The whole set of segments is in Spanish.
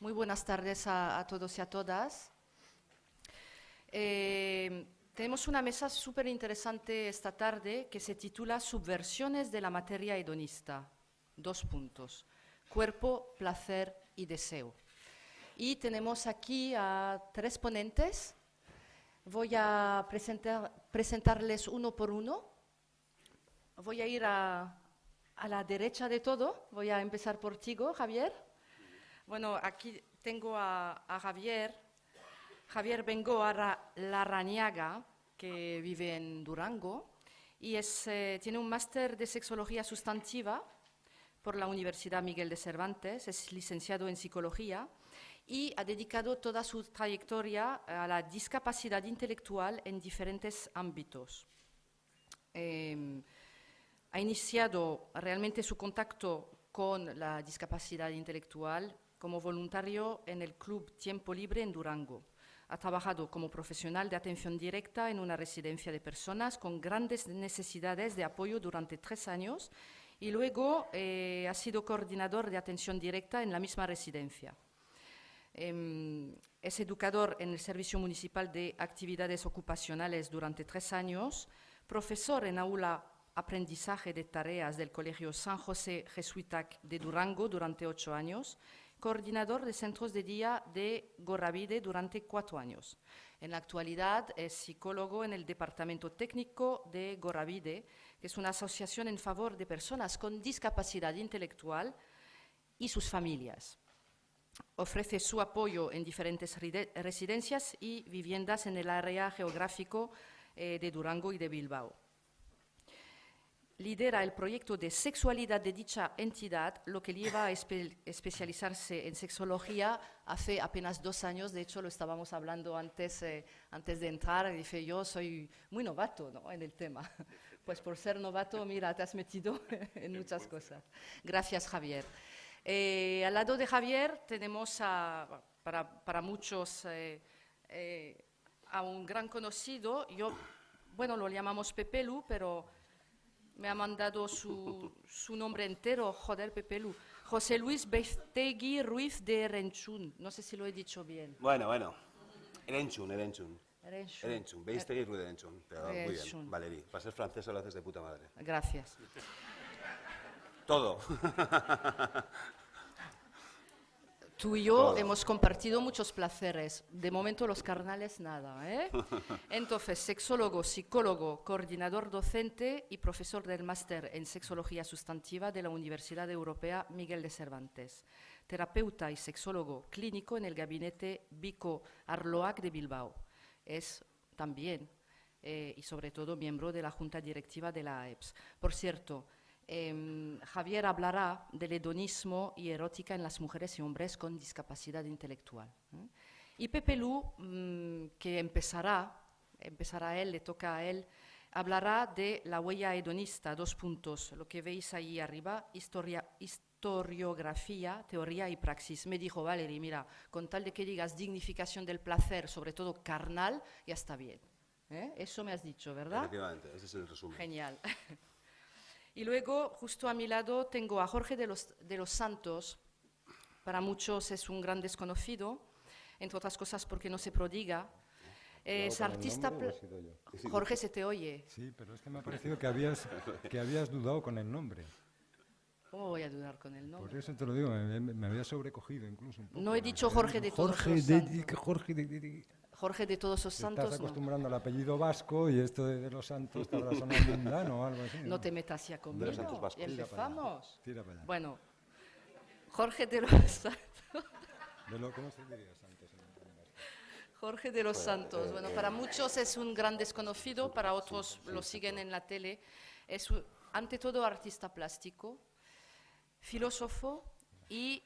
Muy buenas tardes a todos y a todas. Tenemos una mesa súper interesante esta tarde que se titula Subversiones de la materia hedonista. Dos puntos. Cuerpo, placer y deseo. Y tenemos aquí a tres ponentes. Voy a presentarles uno por uno. Voy a ir a la derecha de todo. Voy a empezar por ti, Javier. Bueno, aquí tengo a Javier. Javier Bengoa Larrañaga, que vive en Durango, y tiene un máster de sexología sustantiva por la Universidad Miguel de Cervantes, es licenciado en psicología y ha dedicado toda su trayectoria a la discapacidad intelectual en diferentes ámbitos. Ha iniciado realmente su contacto con la discapacidad intelectual como voluntario en el Club Tiempo Libre en Durango. Ha trabajado como profesional de atención directa en una residencia de personas con grandes necesidades de apoyo durante 3 años y luego ha sido coordinador de atención directa en la misma residencia. Es educador en el Servicio Municipal de Actividades Ocupacionales durante 3 años, profesor en aula aprendizaje de tareas del Colegio San José Jesuitac de Durango durante 8 años, coordinador de centros de día de Gorrabide durante 4 años. En la actualidad es psicólogo en el Departamento Técnico de Gorrabide, que es una asociación en favor de personas con discapacidad intelectual y sus familias. Ofrece su apoyo en diferentes residencias y viviendas en el área geográfico de Durango y de Bilbao. Lidera el proyecto de sexualidad de dicha entidad, lo que lleva a especializarse en sexología hace apenas 2 años. De hecho, lo estábamos hablando antes de entrar. Y dije, yo soy muy novato, ¿no?, en el tema. Pues por ser novato, mira, te has metido en muchas cosas. Gracias, Javier. Al lado de Javier tenemos para muchos a un gran conocido. Bueno, lo llamamos Pepelu, pero me ha mandado su nombre entero, joder, Pepelu. José Luis Beiztegui Ruiz de Erenchun. No sé si lo he dicho bien. Bueno. Erenchun. Beiztegui Ruiz de Erenchun. Pero muy bien, Valerí. Para ser francesa lo haces de puta madre. Gracias. Todo. Tú y yo hemos compartido muchos placeres. De momento los carnales nada, ¿eh? Entonces, sexólogo, psicólogo, coordinador docente y profesor del máster en sexología sustantiva de la Universidad Europea Miguel de Cervantes. Terapeuta y sexólogo clínico en el gabinete Vico Arloac de Bilbao. Es también y sobre todo miembro de la junta directiva de la AEPS. Por cierto, Javier hablará del hedonismo y erótica en las mujeres y hombres con discapacidad intelectual. Y Pepelu, que empezará él, le toca a él, hablará de la huella hedonista, 2 puntos, lo que veis ahí arriba, historiografía, teoría y praxis. Me dijo, Valerie, mira, con tal de que digas dignificación del placer, sobre todo carnal, ya está bien. Eso me has dicho, ¿verdad? Efectivamente, ese es el resumen. Genial. Y luego, justo a mi lado, tengo a Jorge de los Santos. Para muchos es un gran desconocido, entre otras cosas porque no se prodiga. Es artista... Jorge, se te oye. Sí, pero es que me ha parecido que habías dudado con el nombre. ¿Cómo voy a dudar con el nombre? Por eso te lo digo, me había sobrecogido incluso un poco. No he dicho Jorge de todos los santos. Jorge de todos los santos, estás acostumbrando al apellido vasco y esto de los santos te habrá sonado mundano o algo así. No te metas ya conmigo. De los santos vascos. Empezamos. Tira para allá. Bueno, Jorge de los Santos. ¿Cómo se diría santos en vasco? Jorge de los Santos. Bueno, para muchos es un gran desconocido, para otros lo siguen en la tele. Es ante todo artista plástico, filósofo y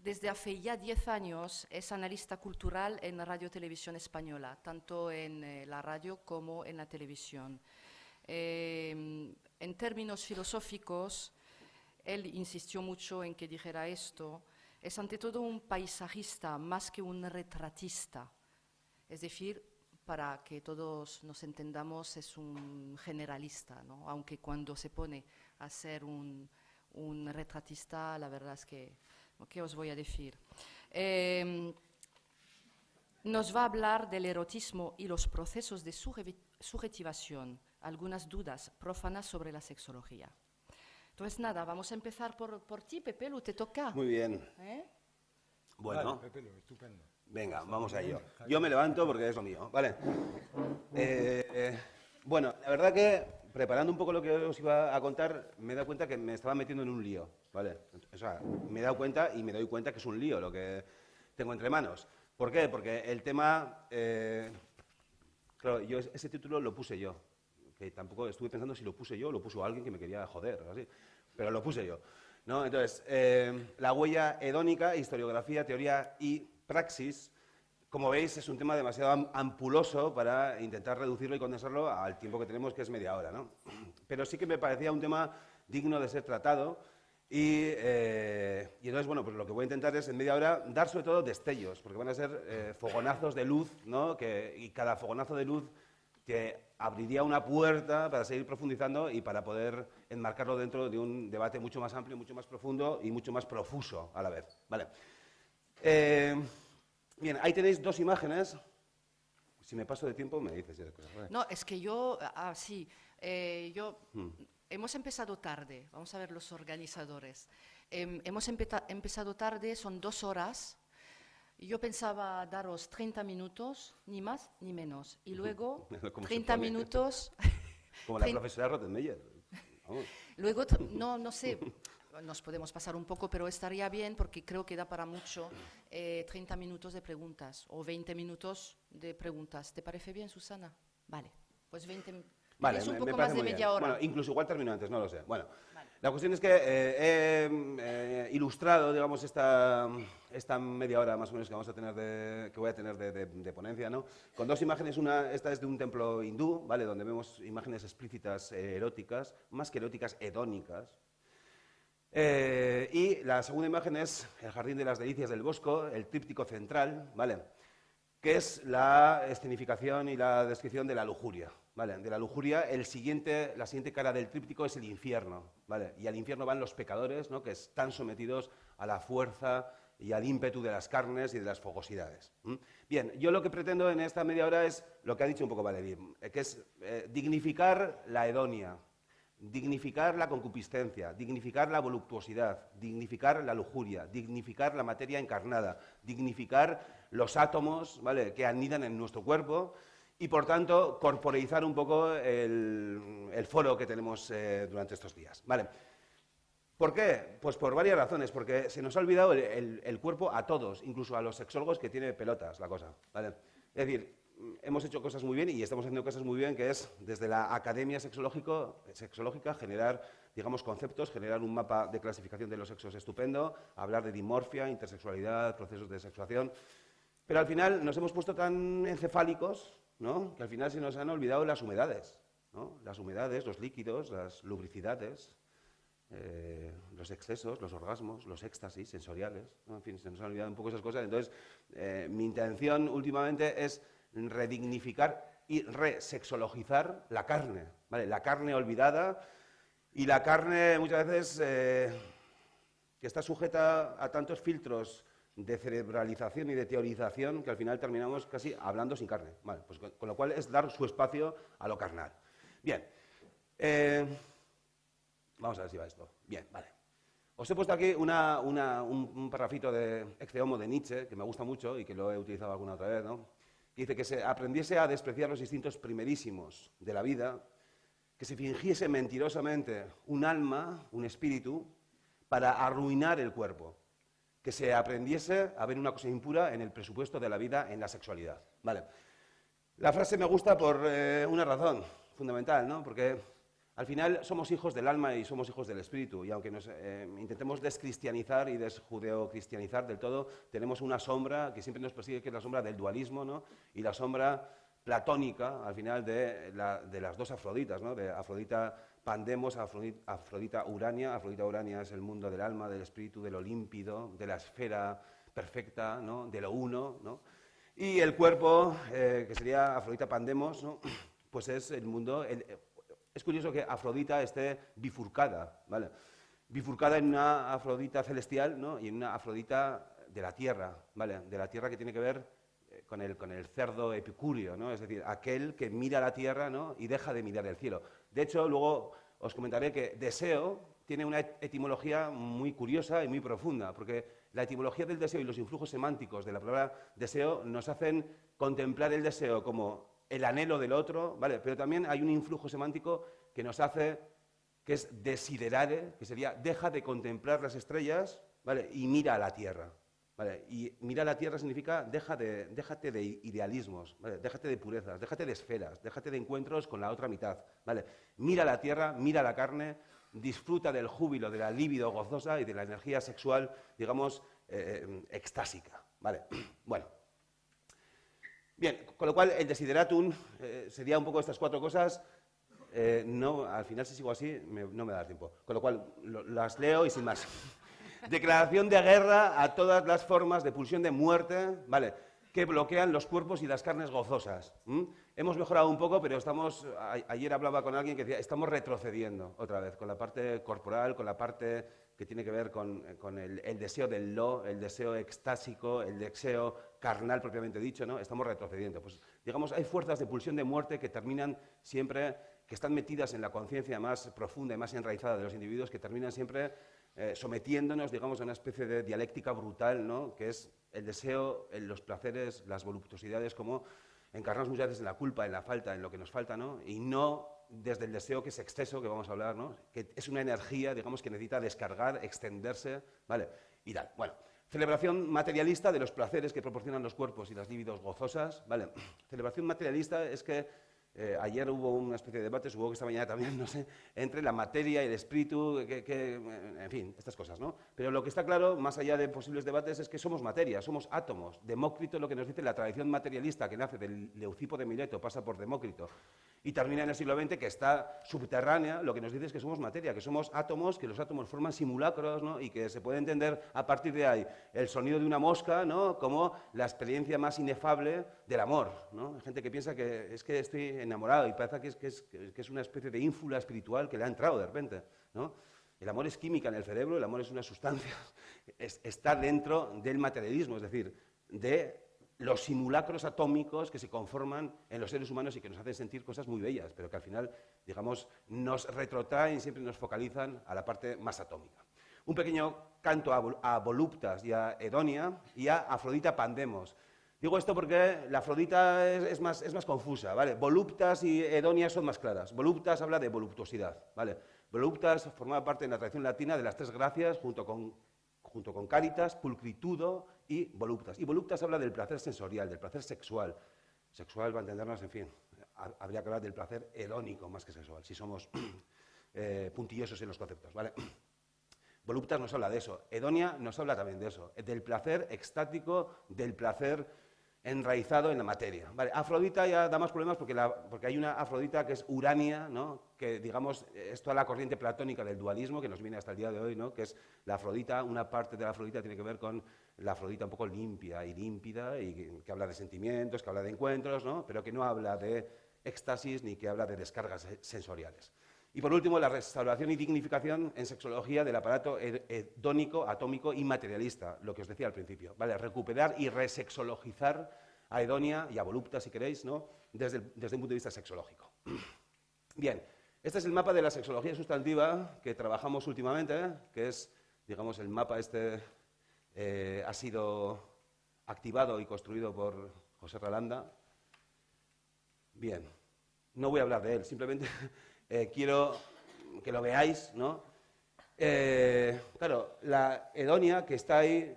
desde hace ya 10 años es analista cultural en Radio Televisión Española, tanto en la radio como en la televisión. En términos filosóficos, él insistió mucho en que dijera esto, es ante todo un paisajista más que un retratista. Es decir, para que todos nos entendamos, es un generalista, ¿no? Aunque cuando se pone a ser un retratista, la verdad es que ¿qué os voy a decir? Nos va a hablar del erotismo y los procesos de subjetivación, algunas dudas prófanas sobre la sexología. Entonces, nada, vamos a empezar por ti, Pepe Lu, te toca. Muy bien. Bueno, Vale, Pepe Lu, estupendo. Venga, vamos a ello. Yo me levanto porque es lo mío, ¿vale? Bueno, la verdad que preparando un poco lo que os iba a contar, me he dado cuenta que me estaba metiendo en un lío, ¿vale? O sea, me he dado cuenta y me doy cuenta que es un lío lo que tengo entre manos. ¿Por qué? Porque el tema... claro, ese título lo puse yo, que tampoco estuve pensando si lo puse yo o lo puso alguien que me quería joder, así, pero lo puse yo, ¿no? Entonces, la huella hedónica, historiografía, teoría y praxis, como veis, es un tema demasiado ampuloso para intentar reducirlo y condensarlo al tiempo que tenemos, que es media hora, ¿no? Pero sí que me parecía un tema digno de ser tratado y entonces, bueno, pues lo que voy a intentar es en media hora dar sobre todo destellos, porque van a ser fogonazos de luz, ¿no? Y cada fogonazo de luz te abriría una puerta para seguir profundizando y para poder enmarcarlo dentro de un debate mucho más amplio, mucho más profundo y mucho más profuso a la vez, ¿vale? Bien, ahí tenéis dos imágenes. Si me paso de tiempo, me dices. ¿Vale? No, es que yo, hemos empezado tarde, vamos a ver los organizadores. Hemos empezado tarde, son 2 horas. Yo pensaba daros 30 minutos, ni más ni menos. Y luego 30 minutos... Como la profesora Rottenmeier. Vamos. Luego, no sé, nos podemos pasar un poco, pero estaría bien porque creo que da para mucho 30 minutos de preguntas o 20 minutos de preguntas. ¿Te parece bien, Susana? Vale, pues 20 minutos. Vale, es un me poco parece más de muy media bien. hora. Bueno, incluso igual termino antes, no lo sé. Bueno, Vale. la cuestión es que he ilustrado, digamos, esta media hora más o menos que vamos a tener que voy a tener de ponencia, ¿no? Con 2 imágenes, esta es de un templo hindú, ¿vale? Donde vemos imágenes explícitas eróticas, más que eróticas, hedónicas. Y la segunda imagen es el Jardín de las Delicias del Bosco, el tríptico central, ¿vale? Que es la escenificación y la descripción de la lujuria, ¿vale? De la lujuria, la siguiente cara del tríptico es el infierno, ¿vale? Y al infierno van los pecadores, ¿no? Que están sometidos a la fuerza y al ímpetu de las carnes y de las fogosidades. Bien, yo lo que pretendo en esta media hora es lo que ha dicho un poco Valerie, que es dignificar la hedonia, dignificar la concupiscencia, dignificar la voluptuosidad, dignificar la lujuria, dignificar la materia encarnada, dignificar los átomos, ¿vale?, que anidan en nuestro cuerpo y, por tanto, corporeizar un poco el foro que tenemos durante estos días, ¿vale? ¿Por qué? Pues por varias razones, porque se nos ha olvidado el cuerpo a todos, incluso a los sexólogos, que tiene pelotas la cosa, ¿vale? Es decir, hemos hecho cosas muy bien y estamos haciendo cosas muy bien, que es, desde la academia sexológica, generar, digamos, conceptos, generar un mapa de clasificación de los sexos estupendo, hablar de dimorfia, intersexualidad, procesos de sexuación, pero al final nos hemos puesto tan encefálicos, ¿no?, que al final se nos han olvidado las humedades, ¿no? Las humedades, los líquidos, las lubricidades, los excesos, los orgasmos, los éxtasis sensoriales, ¿no? En fin, se nos han olvidado un poco esas cosas. Entonces, mi intención últimamente es redignificar y resexologizar la carne, ¿vale? La carne olvidada y la carne muchas veces que está sujeta a tantos filtros de cerebralización y de teorización que al final terminamos casi hablando sin carne, ¿vale? Pues con lo cual es dar su espacio a lo carnal. Bien, vamos a ver si va esto. Bien, vale. Os he puesto aquí un parrafito de Ecce Homo de Nietzsche, que me gusta mucho y que lo he utilizado alguna otra vez, ¿no? Que dice que se aprendiese a despreciar los instintos primerísimos de la vida, que se fingiese mentirosamente un alma, un espíritu, para arruinar el cuerpo, que se aprendiese a ver una cosa impura en el presupuesto de la vida en la sexualidad. Vale. La frase me gusta por una razón fundamental, ¿no? Porque al final somos hijos del alma y somos hijos del espíritu, y aunque nos intentemos descristianizar y desjudeocristianizar del todo, tenemos una sombra que siempre nos persigue, que es la sombra del dualismo, ¿no? Y la sombra platónica, al final, de las dos Afroditas, ¿no? De Afrodita Pandemos, Afrodita Urania. Afrodita Urania es el mundo del alma, del espíritu, de lo límpido, de la esfera perfecta, ¿no? De lo uno, ¿no? Y el cuerpo, que sería Afrodita Pandemos, ¿no? Pues es el mundo... Es curioso que Afrodita esté bifurcada, ¿vale? Bifurcada en una Afrodita celestial, ¿no? Y en una Afrodita de la tierra, ¿vale? De la tierra que tiene que ver con el cerdo epicúreo, ¿no? Es decir, aquel que mira la tierra, ¿no? Y deja de mirar el cielo. De hecho, luego os comentaré que deseo tiene una etimología muy curiosa y muy profunda, porque la etimología del deseo y los influjos semánticos de la palabra deseo nos hacen contemplar el deseo como el anhelo del otro, ¿vale? Pero también hay un influjo semántico que nos hace, que es desiderare, que sería deja de contemplar las estrellas, ¿vale? Y mira a la tierra, ¿vale? Y mira a la tierra significa déjate de idealismos, ¿vale? Déjate de purezas, déjate de esferas, déjate de encuentros con la otra mitad, ¿vale? Mira la tierra, mira la carne, disfruta del júbilo, de la libido gozosa y de la energía sexual, digamos, extásica, ¿vale? Bueno. Bien, con lo cual el desideratum sería un poco estas 4 cosas. No, al final si sigo así no me da tiempo. Con lo cual las leo y sin más. Declaración de guerra a todas las formas de pulsión de muerte, ¿vale? Que bloquean los cuerpos y las carnes gozosas. Hemos mejorado un poco, pero ayer hablaba con alguien que decía, estamos retrocediendo otra vez, con la parte corporal, con la parte que tiene que ver con el deseo del lo, el deseo extásico, el deseo carnal propiamente dicho, ¿no? Estamos retrocediendo. Pues, digamos, hay fuerzas de pulsión de muerte que terminan siempre, que están metidas en la conciencia más profunda y más enraizada de los individuos, que terminan siempre sometiéndonos, digamos, a una especie de dialéctica brutal, ¿no? Que es el deseo, los placeres, las voluptuosidades, como encarnamos muchas veces en la culpa, en la falta, en lo que nos falta, ¿no? Y no desde el deseo que es exceso, que vamos a hablar, ¿no? Que es una energía, digamos, que necesita descargar, extenderse, ¿vale? Y tal. Bueno, celebración materialista de los placeres que proporcionan los cuerpos y las libidos gozosas, ¿vale? Celebración materialista es que ayer hubo una especie de debate, supongo que esta mañana también, no sé, entre la materia y el espíritu, en fin, estas cosas, ¿no? Pero lo que está claro, más allá de posibles debates, es que somos materia, somos átomos. Demócrito, lo que nos dice la tradición materialista que nace del Leucipo de Mileto, pasa por Demócrito, y termina en el siglo XX, que está subterránea, lo que nos dice es que somos materia, que somos átomos, que los átomos forman simulacros, ¿no? Y que se puede entender a partir de ahí el sonido de una mosca, ¿no? Como la experiencia más inefable del amor, ¿no? Hay gente que piensa que es que estoy enamorado y parece que es una especie de ínfula espiritual que le ha entrado de repente, ¿no? El amor es química en el cerebro, el amor es una sustancia, está dentro del materialismo, es decir, de los simulacros atómicos que se conforman en los seres humanos y que nos hacen sentir cosas muy bellas, pero que al final, digamos, nos retrotraen y siempre nos focalizan a la parte más atómica. Un pequeño canto a Voluptas y a Hedonia y a Afrodita Pandemos. Digo esto porque la Afrodita es más confusa, ¿vale? Voluptas y Hedonia son más claras. Voluptas habla de voluptuosidad, ¿vale? Voluptas formaba parte de la tradición latina de las 3 gracias junto con caritas, pulcritudo y voluptas. Y voluptas habla del placer sensorial, del placer sexual. Sexual, para entendernos, en fin, habría que hablar del placer hedónico más que sexual, si somos puntillosos en los conceptos, ¿vale? Voluptas nos habla de eso. Hedonia nos habla también de eso, del placer extático, del placer enraizado en la materia. Vale, Afrodita ya da más problemas porque hay una Afrodita que es Urania, ¿no? Que, digamos, es toda la corriente platónica del dualismo que nos viene hasta el día de hoy, ¿no? Que es la Afrodita, una parte de la Afrodita tiene que ver con la Afrodita un poco limpia y límpida, y que habla de sentimientos, que habla de encuentros, ¿no? Pero que no habla de éxtasis ni que habla de descargas sensoriales. Y por último, la restauración y dignificación en sexología del aparato hedónico, atómico y materialista, lo que os decía al principio, ¿vale? Recuperar y resexologizar a Hedonia y a Voluptas, si queréis, ¿no? Desde un punto de vista sexológico. Bien, este es el mapa de la sexología sustantiva que trabajamos últimamente, que es, digamos, el mapa ha sido activado y construido por José Ralanda. Bien, no voy a hablar de él, simplemente quiero que lo veáis, ¿no? Claro, la Hedonia que está ahí,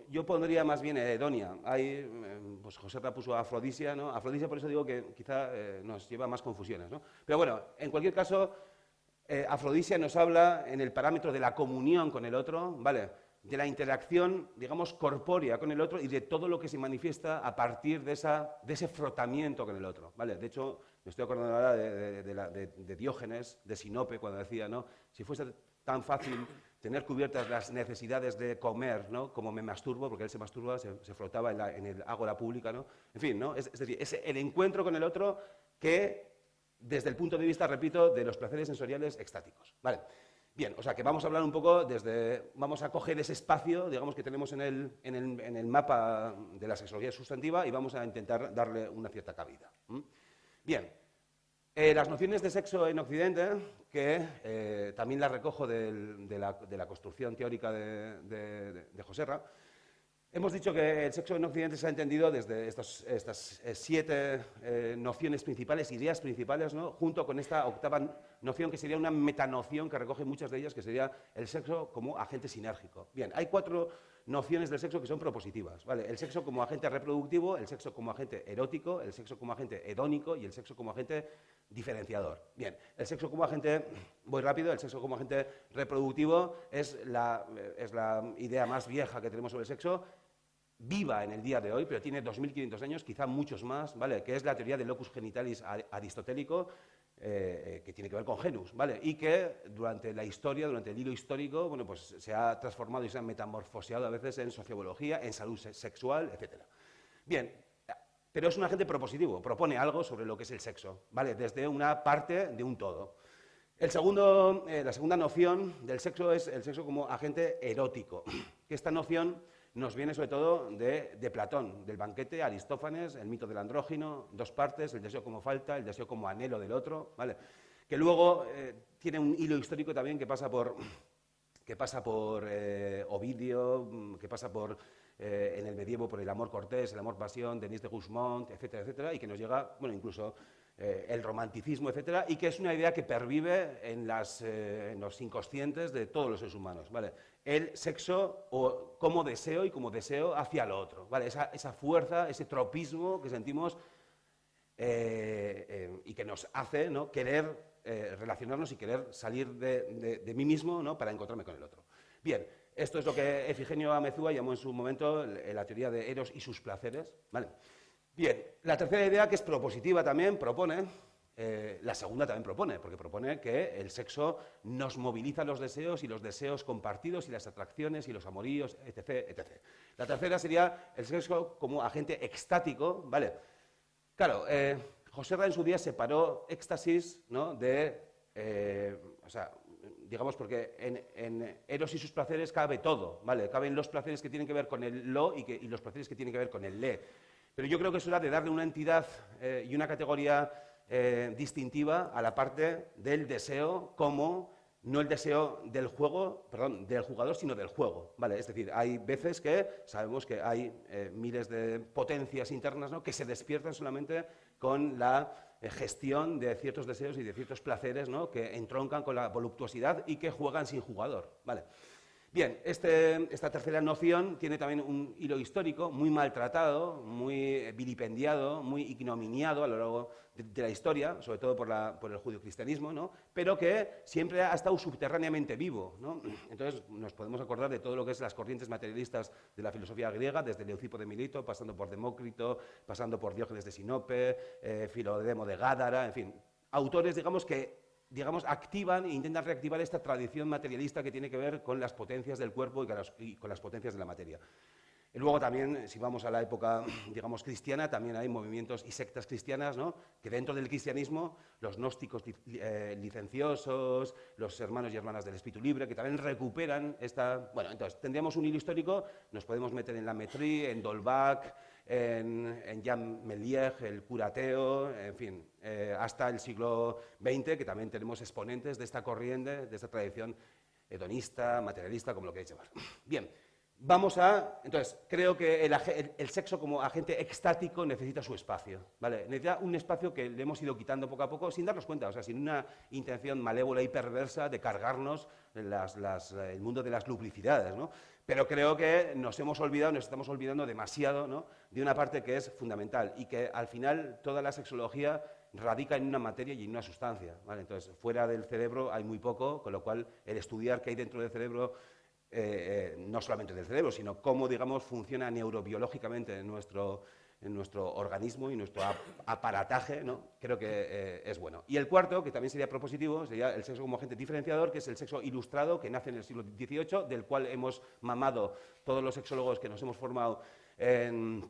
yo pondría más bien Hedonia. Ahí, pues José Ra puso Afrodisia, ¿no? Afrodisia, por eso digo que quizá nos lleva a más confusiones, ¿no? Pero bueno, en cualquier caso, Afrodisia nos habla en el parámetro de la comunión con el otro, ¿vale? De la interacción, digamos, corpórea con el otro y de todo lo que se manifiesta a partir de ese frotamiento con el otro, ¿vale? De hecho, me estoy acordando ahora de Diógenes, de Sinope, cuando decía, ¿no? Si fuese tan fácil tener cubiertas las necesidades de comer, ¿no? Como me masturbo, porque él se masturba, se frotaba en el ágora pública, ¿no? En fin, ¿no? Es decir, es el encuentro con el otro que, desde el punto de vista, repito, de los placeres sensoriales extáticos, ¿vale? Bien, o sea que vamos a hablar un poco vamos a coger ese espacio, digamos, que tenemos en el mapa de la sexología sustantiva y vamos a intentar darle una cierta cabida. Bien, las nociones de sexo en Occidente, que también las recojo de la construcción teórica de Joserra. Hemos dicho que el sexo en Occidente se ha entendido desde estas 7 nociones principales, ideas principales, ¿no? Junto con esta octava noción, que sería una metanoción que recoge muchas de ellas, que sería el sexo como agente sinérgico. Bien, hay 4 nociones del sexo que son propositivas, ¿vale? El sexo como agente reproductivo, el sexo como agente erótico, el sexo como agente hedónico y el sexo como agente diferenciador. Bien, el sexo como agente, voy rápido, el sexo como agente reproductivo es la idea más vieja que tenemos sobre el sexo, viva en el día de hoy, pero tiene 2500 años, quizá muchos más, ¿vale? Que es la teoría del locus genitalis aristotélico, que tiene que ver con genus, ¿vale? Y que durante la historia, durante el hilo histórico, bueno, pues se ha transformado y se ha metamorfoseado a veces en sociobiología, en salud sexual, etc. Bien, pero es un agente propositivo, propone algo sobre lo que es el sexo, ¿vale? Desde una parte de un todo. La segunda noción del sexo es el sexo como agente erótico, que esta noción nos viene sobre todo de Platón, del banquete, Aristófanes, el mito del andrógino, 2 partes, el deseo como falta, el deseo como anhelo del otro, ¿vale? Que luego tiene un hilo histórico también que pasa por Ovidio, que pasa por, en el medievo, por el amor cortés, el amor pasión, Denis de Gusmont, etcétera, etcétera, y que nos llega, bueno, incluso el romanticismo, etcétera, y que es una idea que pervive en los inconscientes de todos los seres humanos, ¿vale? El sexo como deseo y como deseo hacia lo otro, ¿vale? Esa fuerza, ese tropismo que sentimos y que nos hace, ¿no?, querer relacionarnos y querer salir de mí mismo, ¿no?, para encontrarme con el otro. Bien, esto es lo que Efigenio Amezúa llamó en su momento la teoría de Eros y sus placeres, ¿vale? Bien, la tercera idea, que es propositiva también, propone, la segunda también propone, porque propone que el sexo nos moviliza los deseos y los deseos compartidos y las atracciones y los amoríos, etc., etc. La tercera sería el sexo como agente extático, ¿vale? Claro, Joserra en su día separó éxtasis, ¿no?, o sea, digamos, porque en Eros y sus placeres cabe todo, ¿vale? Caben los placeres que tienen que ver con el lo y los placeres que tienen que ver con el le. Pero yo creo que es hora de darle una entidad y una categoría distintiva a la parte del deseo como, no el deseo del jugador, sino del juego, ¿vale? Es decir, hay veces que sabemos que hay miles de potencias internas, ¿no?, que se despiertan solamente con la gestión de ciertos deseos y de ciertos placeres, ¿no?, que entroncan con la voluptuosidad y que juegan sin jugador, ¿vale? Bien, esta tercera noción tiene también un hilo histórico muy maltratado, muy vilipendiado, muy ignominiado a lo largo de la historia, sobre todo por el judio-cristianismo, ¿no?, pero que siempre ha estado subterráneamente vivo, ¿no? Entonces nos podemos acordar de todo lo que es las corrientes materialistas de la filosofía griega, desde Leucipo de Mileto, pasando por Demócrito, pasando por Diógenes de Sinope, Filodemo de Gádara, en fin, autores, digamos, que activan e intentan reactivar esta tradición materialista que tiene que ver con las potencias del cuerpo y con las potencias de la materia. Y luego también, si vamos a la época, digamos, cristiana, también hay movimientos y sectas cristianas, ¿no?, que dentro del cristianismo, los gnósticos licenciosos, los hermanos y hermanas del espíritu libre, que también recuperan esta... Bueno, entonces, tendríamos un hilo histórico, nos podemos meter en la Métrie, en D'Holbach, en Jean Melier, el curateo, en fin, hasta el siglo XX, que también tenemos exponentes de esta corriente, de esta tradición hedonista, materialista, como lo queréis llamar. Bien, entonces, creo que el sexo como agente extático necesita su espacio, ¿vale? Necesita un espacio que le hemos ido quitando poco a poco sin darnos cuenta, o sea, sin una intención malévola y perversa de cargarnos el mundo de las lubricidades, ¿no? Pero creo que nos estamos olvidando demasiado, ¿no?, de una parte que es fundamental y que al final toda la sexología radica en una materia y en una sustancia, ¿vale? Entonces, fuera del cerebro hay muy poco, con lo cual el estudiar qué hay dentro del cerebro, no solamente del cerebro, sino cómo, digamos, funciona neurobiológicamente en nuestro organismo y nuestro aparataje, ¿no?, creo que es bueno. Y el cuarto, que también sería propositivo, sería el sexo como agente diferenciador, que es el sexo ilustrado, que nace en el siglo XVIII, del cual hemos mamado todos los sexólogos que nos hemos formado en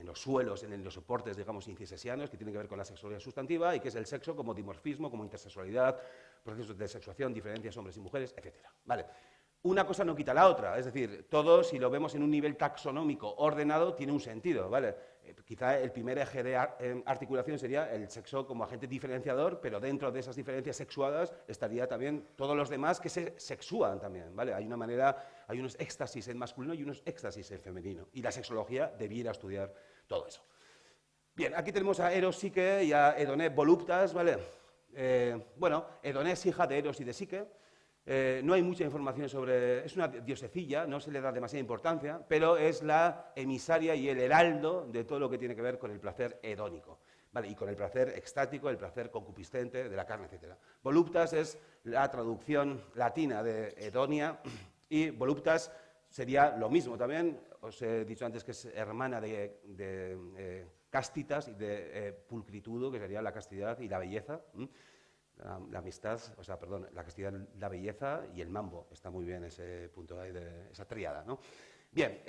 los suelos, en los soportes, digamos, incisiesianos, que tienen que ver con la sexualidad sustantiva, y que es el sexo como dimorfismo, como intersexualidad, procesos de sexuación, diferencias hombres y mujeres, etc. ¿Vale? Una cosa no quita la otra, es decir, todo, si lo vemos en un nivel taxonómico ordenado, tiene un sentido, ¿vale? Quizá el primer eje de articulación sería el sexo como agente diferenciador, pero dentro de esas diferencias sexuadas estaría también todos los demás que se sexúan también, ¿vale? Hay una manera, hay unos éxtasis en masculino y unos éxtasis en femenino, y la sexología debiera estudiar todo eso. Bien, aquí tenemos a Eros, Psique y a Edoné, Voluptas, ¿vale? Bueno, Edoné es hija de Eros y de Psique. No hay mucha información sobre... Es una diosecilla, no se le da demasiada importancia, pero es la emisaria y el heraldo de todo lo que tiene que ver con el placer hedónico, ¿vale? Y con el placer extático, el placer concupiscente de la carne, etc. Voluptas es la traducción latina de hedonia y voluptas sería lo mismo también. Os he dicho antes que es hermana de castitas y de pulcritudo, que sería la castidad y la belleza. La amistad, o sea, perdón, la castidad, la belleza y el mambo. Está muy bien ese punto ahí de esa tríada, ¿no? Bien,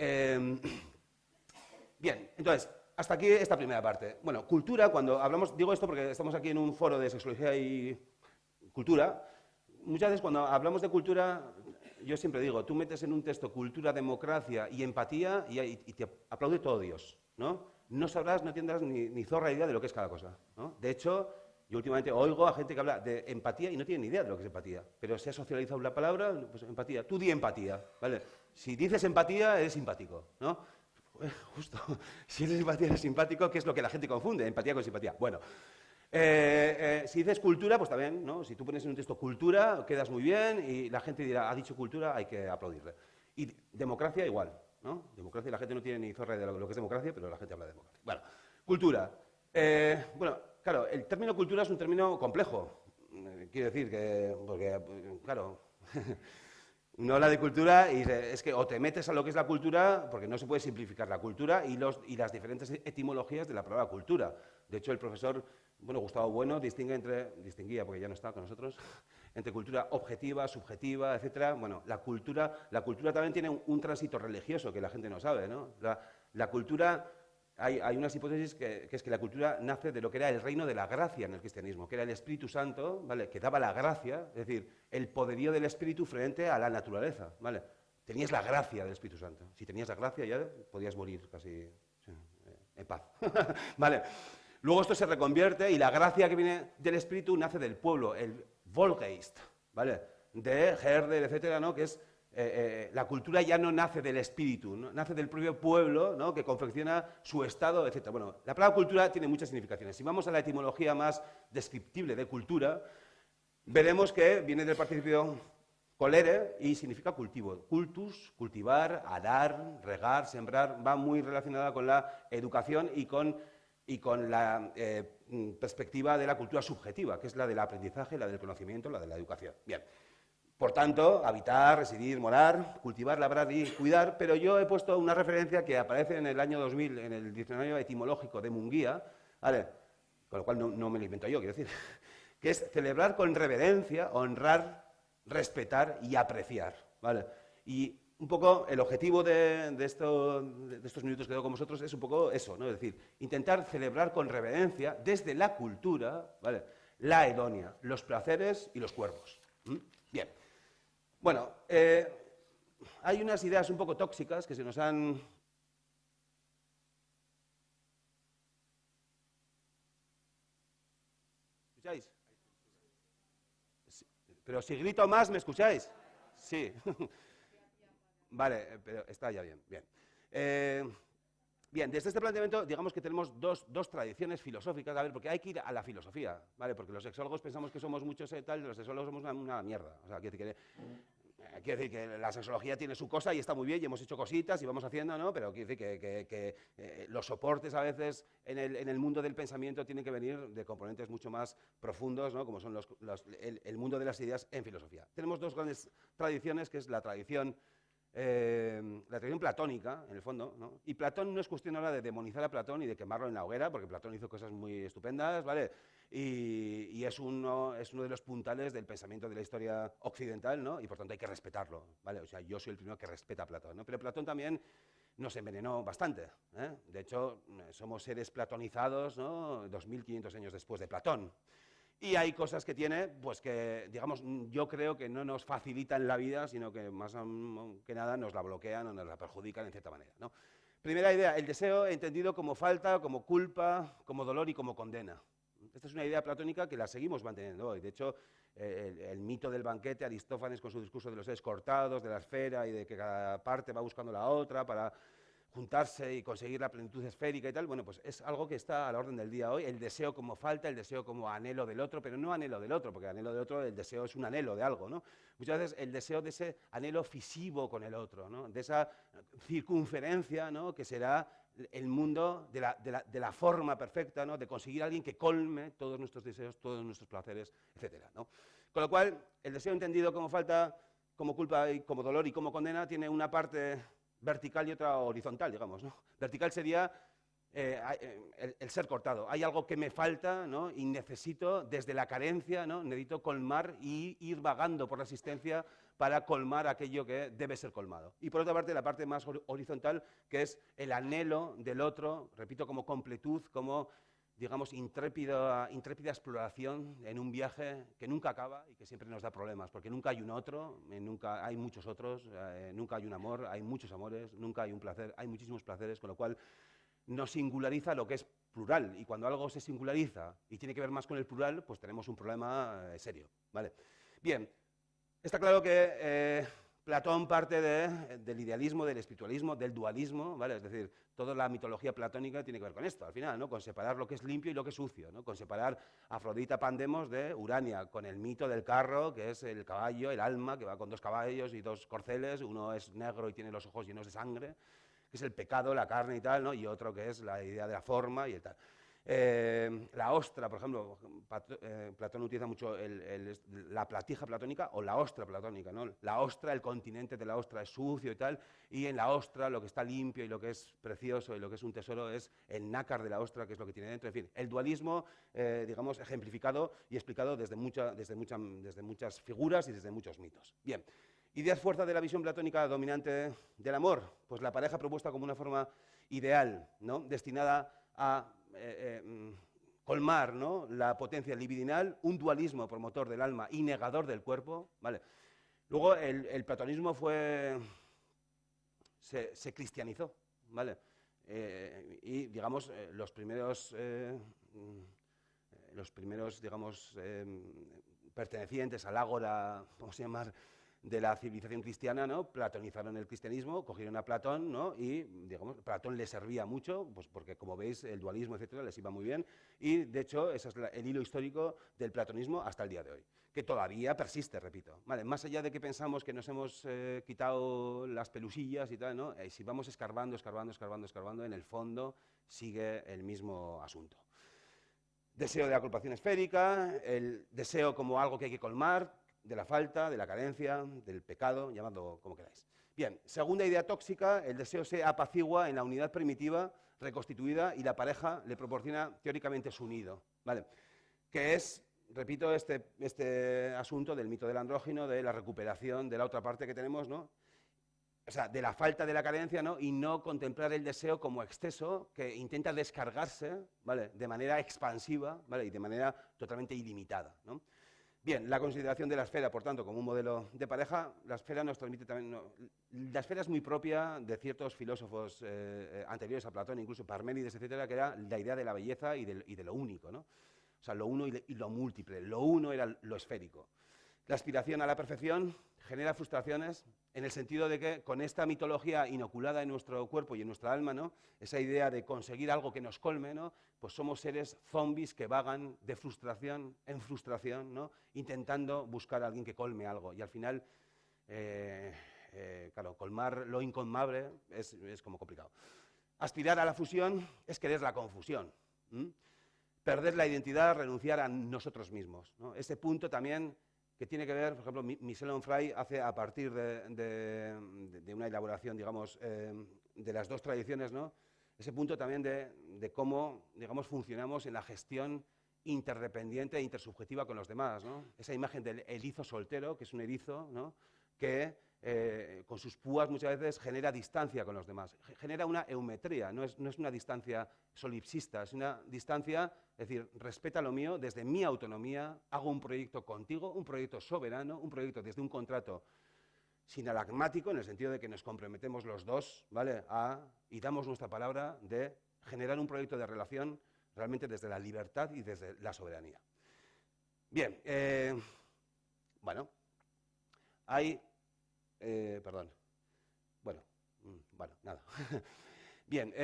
bien, entonces, hasta aquí esta primera parte. Bueno, cultura, cuando hablamos, digo esto porque estamos aquí en un foro de sexología y cultura, muchas veces cuando hablamos de cultura, yo siempre digo, tú metes en un texto cultura, democracia y empatía y te aplaude todo Dios, ¿no? No sabrás, no tendrás ni zorra idea de lo que es cada cosa, ¿no? De hecho, yo últimamente oigo a gente que habla de empatía y no tiene ni idea de lo que es empatía, pero se ha socializado la palabra, pues empatía. Tú di empatía, ¿vale? Si dices empatía, eres simpático, ¿no? Justo, si eres simpatía, eres simpático, ¿qué es lo que la gente confunde? Empatía con simpatía. Bueno, si dices cultura, pues también, ¿no? Si tú pones en un texto cultura, quedas muy bien y la gente dirá, ha dicho cultura, hay que aplaudirle. Y democracia igual, ¿no? Democracia, la gente no tiene ni zorra de lo que es democracia, pero la gente habla de democracia. Bueno, cultura. Bueno, claro, el término cultura es un término complejo. Quiero decir que, porque, claro, uno habla de cultura y es que o te metes a lo que es la cultura, porque no se puede simplificar la cultura y las diferentes etimologías de la palabra cultura. De hecho, el profesor, bueno, Gustavo Bueno, distinguía, porque ya no está con nosotros, entre cultura objetiva, subjetiva, etcétera. Bueno, la cultura también tiene un tránsito religioso que la gente no sabe, ¿no? La cultura... Hay unas hipótesis que es que la cultura nace de lo que era el reino de la gracia en el cristianismo, que era el Espíritu Santo, ¿vale? Que daba la gracia, es decir, el poderío del Espíritu frente a la naturaleza, ¿vale? Tenías la gracia del Espíritu Santo. Si tenías la gracia ya podías morir casi en paz, ¿vale? Luego esto se reconvierte y la gracia que viene del Espíritu nace del pueblo, el Volkgeist, ¿vale? De Herder, etcétera, ¿no? Que es... la cultura ya no nace del espíritu, ¿no? Nace del propio pueblo, ¿no? Que confecciona su estado, etc. Bueno, la palabra cultura tiene muchas significaciones. Si vamos a la etimología más descriptible de cultura, veremos que viene del participio colere y significa cultivo. Cultus, cultivar, arar, regar, sembrar, va muy relacionada con la educación y con la perspectiva de la cultura subjetiva, que es la del aprendizaje, la del conocimiento, la de la educación. Bien. Por tanto, habitar, residir, morar, cultivar, labrar y cuidar, pero yo he puesto una referencia que aparece en el año 2000 en el diccionario etimológico de Munguía, ¿vale? Con lo cual no me lo invento yo, quiero decir, que es celebrar con reverencia, honrar, respetar y apreciar, ¿vale? Y un poco el objetivo de estos minutos que doy con vosotros es un poco eso, ¿no? Es decir, intentar celebrar con reverencia desde la cultura, ¿vale? La hedonia, los placeres y los cuerpos. Bien. Bueno, hay unas ideas un poco tóxicas que se nos han... ¿Escucháis? Sí, pero si grito más, ¿me escucháis? Sí. Vale, pero está ya bien. Bien. Bien, desde este planteamiento, digamos que tenemos dos tradiciones filosóficas, a ver, porque hay que ir a la filosofía, ¿vale? Porque los sexólogos pensamos que somos muchos tal, los sexólogos somos una mierda. O sea, quiero decir que la sexología tiene su cosa y está muy bien y hemos hecho cositas y vamos haciendo, ¿no? Pero quiero decir que los soportes a veces en el mundo del pensamiento tienen que venir de componentes mucho más profundos, ¿no? Como son el mundo de las ideas en filosofía. Tenemos dos grandes tradiciones, que es la tradición platónica, en el fondo, ¿no? Y Platón no es cuestión ahora de demonizar a Platón y de quemarlo en la hoguera, porque Platón hizo cosas muy estupendas, ¿vale? Y es uno de los puntales del pensamiento de la historia occidental, ¿no? Y por tanto hay que respetarlo, ¿vale? O sea, yo soy el primero que respeta a Platón, ¿no? Pero Platón también nos envenenó bastante, ¿eh? De hecho, somos seres platonizados, ¿no? 2500 años después de Platón. Y hay cosas que tiene, pues que, digamos, yo creo que no nos facilitan la vida, sino que más que nada nos la bloquean o nos la perjudican en cierta manera, ¿no? Primera idea, el deseo entendido como falta, como culpa, como dolor y como condena. Esta es una idea platónica que la seguimos manteniendo hoy. De hecho, el mito del banquete, Aristófanes con su discurso de los seres cortados, de la esfera y de que cada parte va buscando la otra para juntarse y conseguir la plenitud esférica y tal, bueno, pues es algo que está a la orden del día hoy, el deseo como falta, el deseo como anhelo del otro, pero no anhelo del otro, porque anhelo del otro, el deseo es un anhelo de algo, ¿no? Muchas veces el deseo de ese anhelo fisivo con el otro, ¿no? De esa circunferencia, ¿no? Que será el mundo de la forma perfecta, ¿no? De conseguir a alguien que colme todos nuestros deseos, todos nuestros placeres, etcétera, ¿no? Con lo cual, el deseo entendido como falta, como culpa y como dolor y como condena tiene una parte vertical y otra horizontal, digamos, ¿no? Vertical sería el ser cortado. Hay algo que me falta, ¿no? Y necesito, desde la carencia, ¿no? Necesito colmar y ir vagando por la existencia para colmar aquello que debe ser colmado. Y por otra parte, la parte más horizontal, que es el anhelo del otro, repito, como completud, como, digamos, intrépida exploración en un viaje que nunca acaba y que siempre nos da problemas, porque nunca hay un otro, nunca hay muchos otros, nunca hay un amor, hay muchos amores, nunca hay un placer, hay muchísimos placeres, con lo cual nos singulariza lo que es plural, y cuando algo se singulariza y tiene que ver más con el plural, pues tenemos un problema serio, ¿vale? Bien, está claro que Platón parte del idealismo, del espiritualismo, del dualismo, ¿vale? Es decir, toda la mitología platónica tiene que ver con esto, al final, ¿no? Con separar lo que es limpio y lo que es sucio, ¿no? Con separar Afrodita Pandemos de Urania, con el mito del carro, que es el caballo, el alma, que va con dos caballos y dos corceles, uno es negro y tiene los ojos llenos de sangre, que es el pecado, la carne y tal, ¿no? Y otro que es la idea de la forma y el tal. La ostra, por ejemplo, Platón utiliza mucho la platija platónica o la ostra platónica, ¿no? La ostra, el continente de la ostra es sucio y tal, y en la ostra lo que está limpio y lo que es precioso y lo que es un tesoro es el nácar de la ostra, que es lo que tiene dentro. En fin, el dualismo, digamos, ejemplificado y explicado desde muchas figuras y desde muchos mitos. Bien. Ideas fuerza de la visión platónica dominante del amor, pues la pareja propuesta como una forma ideal, ¿no? Destinada a colmar, ¿no? La potencia libidinal, un dualismo promotor del alma y negador del cuerpo, ¿vale? Luego el platonismo se cristianizó, ¿vale? Y digamos los primeros digamos pertenecientes al ágora, vamos a llamar, de la civilización cristiana, ¿no? Platonizaron el cristianismo, cogieron a Platón, ¿no? Y, digamos, Platón les servía mucho, pues porque, como veis, el dualismo, etcétera, les iba muy bien, y, de hecho, ese es el hilo histórico del platonismo hasta el día de hoy, que todavía persiste, repito. Vale, más allá de que pensamos que nos hemos quitado las pelusillas y tal, ¿no? Si vamos escarbando, en el fondo sigue el mismo asunto. Deseo de la culpación esférica, el deseo como algo que hay que colmar, de la falta, de la carencia, del pecado, llamadlo como queráis. Bien, segunda idea tóxica, el deseo se apacigua en la unidad primitiva, reconstituida, y la pareja le proporciona teóricamente su nido, ¿vale? Que es, repito, este asunto del mito del andrógino, de la recuperación de la otra parte que tenemos, ¿no? O sea, de la falta de la carencia, ¿no? Y no contemplar el deseo como exceso que intenta descargarse, ¿vale? De manera expansiva, ¿vale? Y de manera totalmente ilimitada, ¿no? Bien, la consideración de la esfera, por tanto, como un modelo de pareja, la esfera nos transmite también... No, la esfera es muy propia de ciertos filósofos anteriores a Platón, incluso Parménides, etcétera, que era la idea de la belleza y de lo único, ¿no? O sea, lo uno y lo múltiple. Lo uno era lo esférico. La aspiración a la perfección genera frustraciones en el sentido de que con esta mitología inoculada en nuestro cuerpo y en nuestra alma, ¿no? Esa idea de conseguir algo que nos colme, ¿no? Pues somos seres zombies que vagan de frustración en frustración, ¿no? Intentando buscar a alguien que colme algo. Y al final, claro, colmar lo incolmable es como complicado. Aspirar a la fusión es querer la confusión. Perder la identidad, renunciar a nosotros mismos, ¿no? Ese punto también que tiene que ver, por ejemplo, Michel Onfray hace a partir de una elaboración, digamos, de las dos tradiciones, ¿no? Ese punto también de cómo, digamos, funcionamos en la gestión interdependiente e intersubjetiva con los demás, ¿no? Esa imagen del erizo soltero, que es un erizo, ¿no? Que con sus púas muchas veces genera distancia con los demás, genera una eumetría, no es una distancia solipsista, es una distancia, es decir, respeta lo mío desde mi autonomía, hago un proyecto contigo, un proyecto soberano, un proyecto desde un contrato sinalagmático, en el sentido de que nos comprometemos los dos, ¿vale?, y damos nuestra palabra de generar un proyecto de relación realmente desde la libertad y desde la soberanía. Bien, bueno, hay... perdón. Bueno, nada. Bien,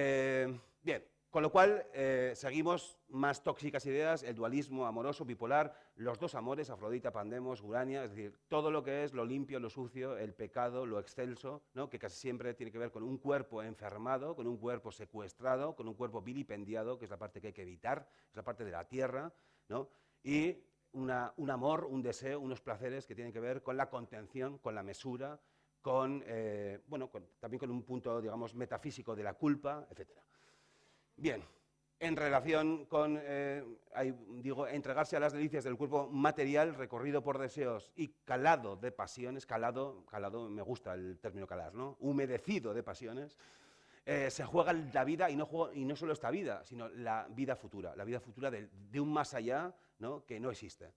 bien. Con lo cual, seguimos más tóxicas ideas, el dualismo amoroso, bipolar, los dos amores, Afrodita, Pandemos, Urania, es decir, todo lo que es lo limpio, lo sucio, el pecado, lo excelso, ¿no?, que casi siempre tiene que ver con un cuerpo enfermado, con un cuerpo secuestrado, con un cuerpo vilipendiado, que es la parte que hay que evitar, es la parte de la tierra, ¿no?, y un amor, un deseo, unos placeres que tienen que ver con la contención, con la mesura, también con un punto, digamos, metafísico de la culpa, etc. Bien, en relación con, entregarse a las delicias del cuerpo material, recorrido por deseos y calado de pasiones, calado, me gusta el término calar, ¿no?, humedecido de pasiones, se juega la vida, y no solo esta vida, sino la vida futura de un más allá, ¿no?, que no existe.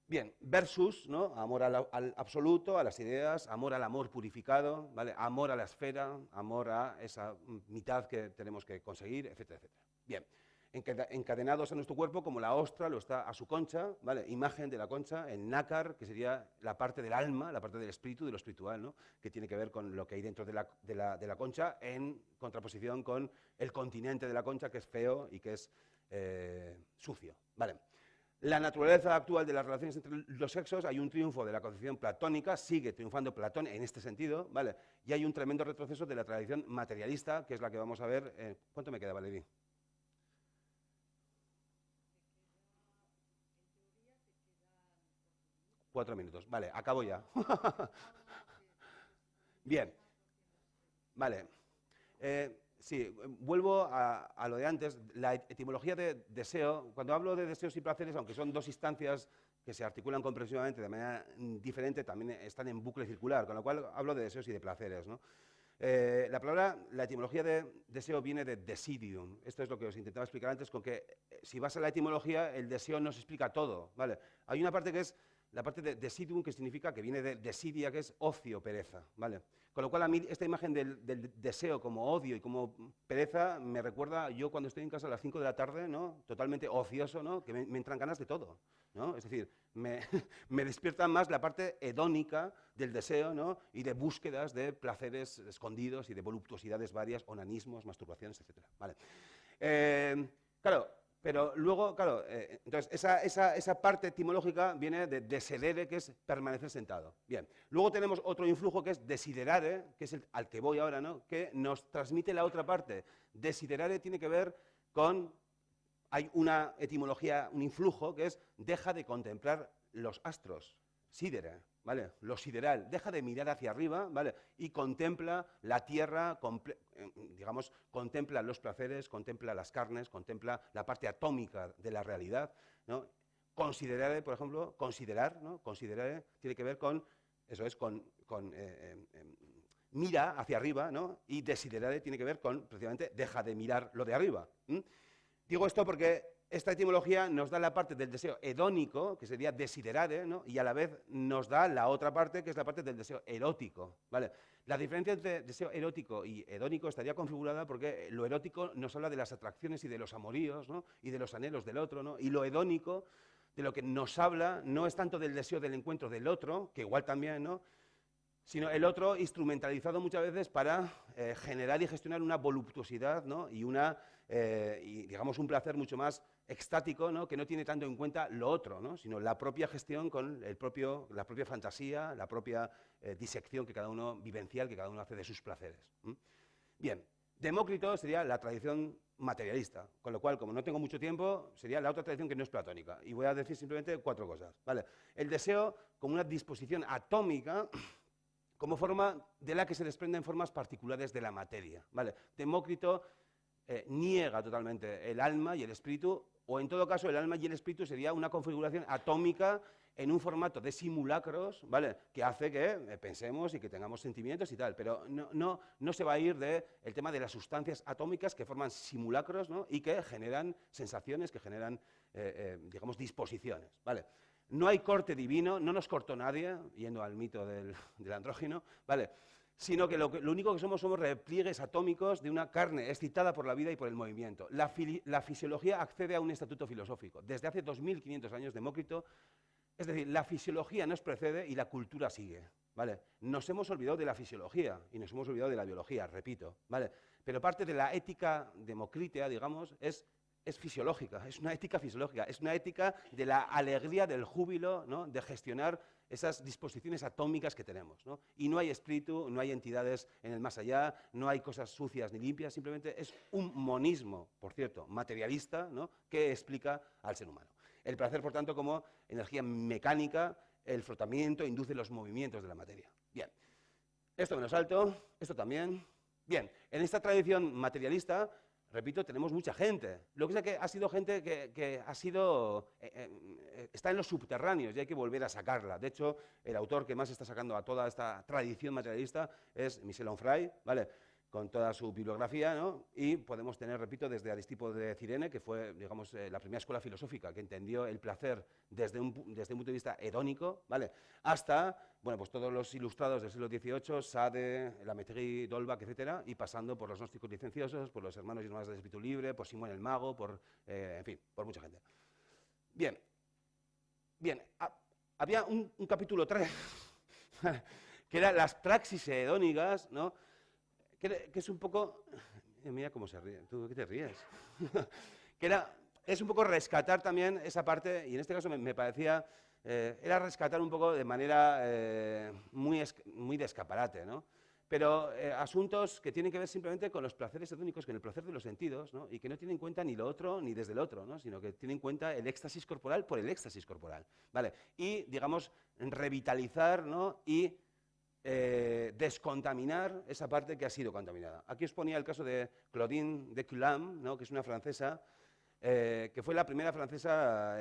Bien, versus, ¿no?, amor al absoluto, a las ideas, amor al amor purificado, ¿vale?, amor a la esfera, amor a esa mitad que tenemos que conseguir, etcétera, etcétera. Bien, encadenados a nuestro cuerpo como la ostra lo está a su concha, ¿vale?, imagen de la concha, el nácar, que sería la parte del alma, la parte del espíritu, de lo espiritual, ¿no?, que tiene que ver con lo que hay dentro de la concha, en contraposición con el continente de la concha, que es feo y que es sucio, ¿vale? La naturaleza actual de las relaciones entre los sexos, hay un triunfo de la concepción platónica, sigue triunfando Platón en este sentido, ¿vale?, y hay un tremendo retroceso de la tradición materialista, que es la que vamos a ver. ¿Cuánto me queda, Valerí? 4 minutos, vale, acabo ya. Bien, vale. Sí, vuelvo a lo de antes, la etimología de deseo. Cuando hablo de deseos y placeres, aunque son dos instancias que se articulan comprensivamente de manera diferente, también están en bucle circular, con lo cual hablo de deseos y de placeres, ¿no? La etimología de deseo viene de desidium. Esto es lo que os intentaba explicar antes, con que si vas a la etimología, el deseo no se explica todo, ¿vale? Hay una parte que es la parte de decidium, que significa, que viene de desidia, que es ocio, pereza, ¿vale? Con lo cual, a mí esta imagen del deseo como odio y como pereza me recuerda yo cuando estoy en casa a las 5 de la tarde, ¿no?, totalmente ocioso, ¿no?, que me entran ganas de todo, ¿no? Es decir, me despierta más la parte hedónica del deseo, ¿no?, y de búsquedas de placeres escondidos y de voluptuosidades varias, onanismos, masturbaciones, etc. ¿Vale? Claro, pero luego, claro, entonces esa parte etimológica viene de desedere, que es permanecer sentado. Bien, luego tenemos otro influjo que es desiderare, que es al que voy ahora, ¿no?, que nos transmite la otra parte. Desiderare tiene que ver con, hay una etimología, un influjo que es deja de contemplar los astros, sidere, ¿vale?, lo sideral, deja de mirar hacia arriba, ¿vale?, y contempla la tierra, digamos, contempla los placeres, contempla las carnes, contempla la parte atómica de la realidad, ¿no? Considerar, por ejemplo, considerar, ¿no?, considerar tiene que ver con, eso es, mira hacia arriba, ¿no?, y desiderare tiene que ver con, precisamente, deja de mirar lo de arriba. Digo esto porque esta etimología nos da la parte del deseo hedónico, que sería desiderare, ¿no?, y a la vez nos da la otra parte, que es la parte del deseo erótico, ¿vale? La diferencia entre deseo erótico y hedónico estaría configurada porque lo erótico nos habla de las atracciones y de los amoríos, ¿no?, y de los anhelos del otro, ¿no?, y lo hedónico, de lo que nos habla, no es tanto del deseo del encuentro del otro, que igual también, ¿no?, sino el otro instrumentalizado muchas veces para generar y gestionar una voluptuosidad, ¿no?, y digamos un placer mucho más extático, ¿no?, que no tiene tanto en cuenta lo otro, ¿no?, sino la propia gestión con la propia fantasía, la propia disección vivencial que cada uno hace de sus placeres. Bien, Demócrito sería la tradición materialista, con lo cual, como no tengo mucho tiempo, sería la otra tradición que no es platónica. Y voy a decir simplemente 4 cosas, ¿vale? El deseo como una disposición atómica, como forma de la que se desprenden formas particulares de la materia, ¿vale? Demócrito niega totalmente el alma y el espíritu, o en todo caso el alma y el espíritu sería una configuración atómica en un formato de simulacros, ¿vale? Que hace que pensemos y que tengamos sentimientos y tal, pero no se va a ir del tema de las sustancias atómicas que forman simulacros, ¿no? Y que generan sensaciones, que generan, digamos, disposiciones, ¿vale? No hay corte divino, no nos cortó nadie, yendo al mito del andrógino, ¿vale? Sino que lo único que somos repliegues atómicos de una carne excitada por la vida y por el movimiento. La fisiología accede a un estatuto filosófico. Desde hace 2500 años, Demócrito, es decir, la fisiología nos precede y la cultura sigue, ¿vale? Nos hemos olvidado de la fisiología y nos hemos olvidado de la biología, repito, ¿vale? Pero parte de la ética democrítea, digamos, es fisiológica, es una ética fisiológica, es una ética de la alegría, del júbilo, ¿no? De gestionar esas disposiciones atómicas que tenemos, ¿no? Y no hay espíritu, no hay entidades en el más allá, no hay cosas sucias ni limpias, simplemente es un monismo, por cierto, materialista, ¿no? Que explica al ser humano. El placer, por tanto, como energía mecánica, el frotamiento induce los movimientos de la materia. Bien, esto me lo salto, esto también. Bien, en esta tradición materialista, repito, tenemos mucha gente. Lo que pasa es que ha sido gente que ha sido, está en los subterráneos y hay que volver a sacarla. De hecho, el autor que más está sacando a toda esta tradición materialista es Michel Onfray, ¿vale? Con toda su bibliografía, ¿no? Y podemos tener, repito, desde Aristipo de Cirene, que fue, digamos, la primera escuela filosófica que entendió el placer desde un punto de vista hedónico, ¿vale? Hasta, bueno, pues todos los ilustrados del siglo XVIII, Sade, Lamettrie, d'Holbach, etcétera, y pasando por los gnósticos licenciosos, por los hermanos y hermanas del espíritu libre, por Simón el Mago, por, en fin, por mucha gente. Bien, había un capítulo 3, que era las praxis hedónicas, ¿no? Que es un poco... Mira cómo se ríe, ¿tú qué te ríes? Es un poco rescatar también esa parte, y en este caso me parecía, era rescatar un poco de manera muy de escaparate, ¿no? Pero asuntos que tienen que ver simplemente con los placeres hedónicos, con el placer de los sentidos, ¿no? Y que no tienen en cuenta ni lo otro ni desde el otro, ¿no? Sino que tienen en cuenta el éxtasis corporal por el éxtasis corporal, ¿vale? Y, digamos, revitalizar, ¿no? Y descontaminar esa parte que ha sido contaminada. Aquí os ponía el caso de Claudine de Coulam, ¿no? Que es una francesa, que fue la primera francesa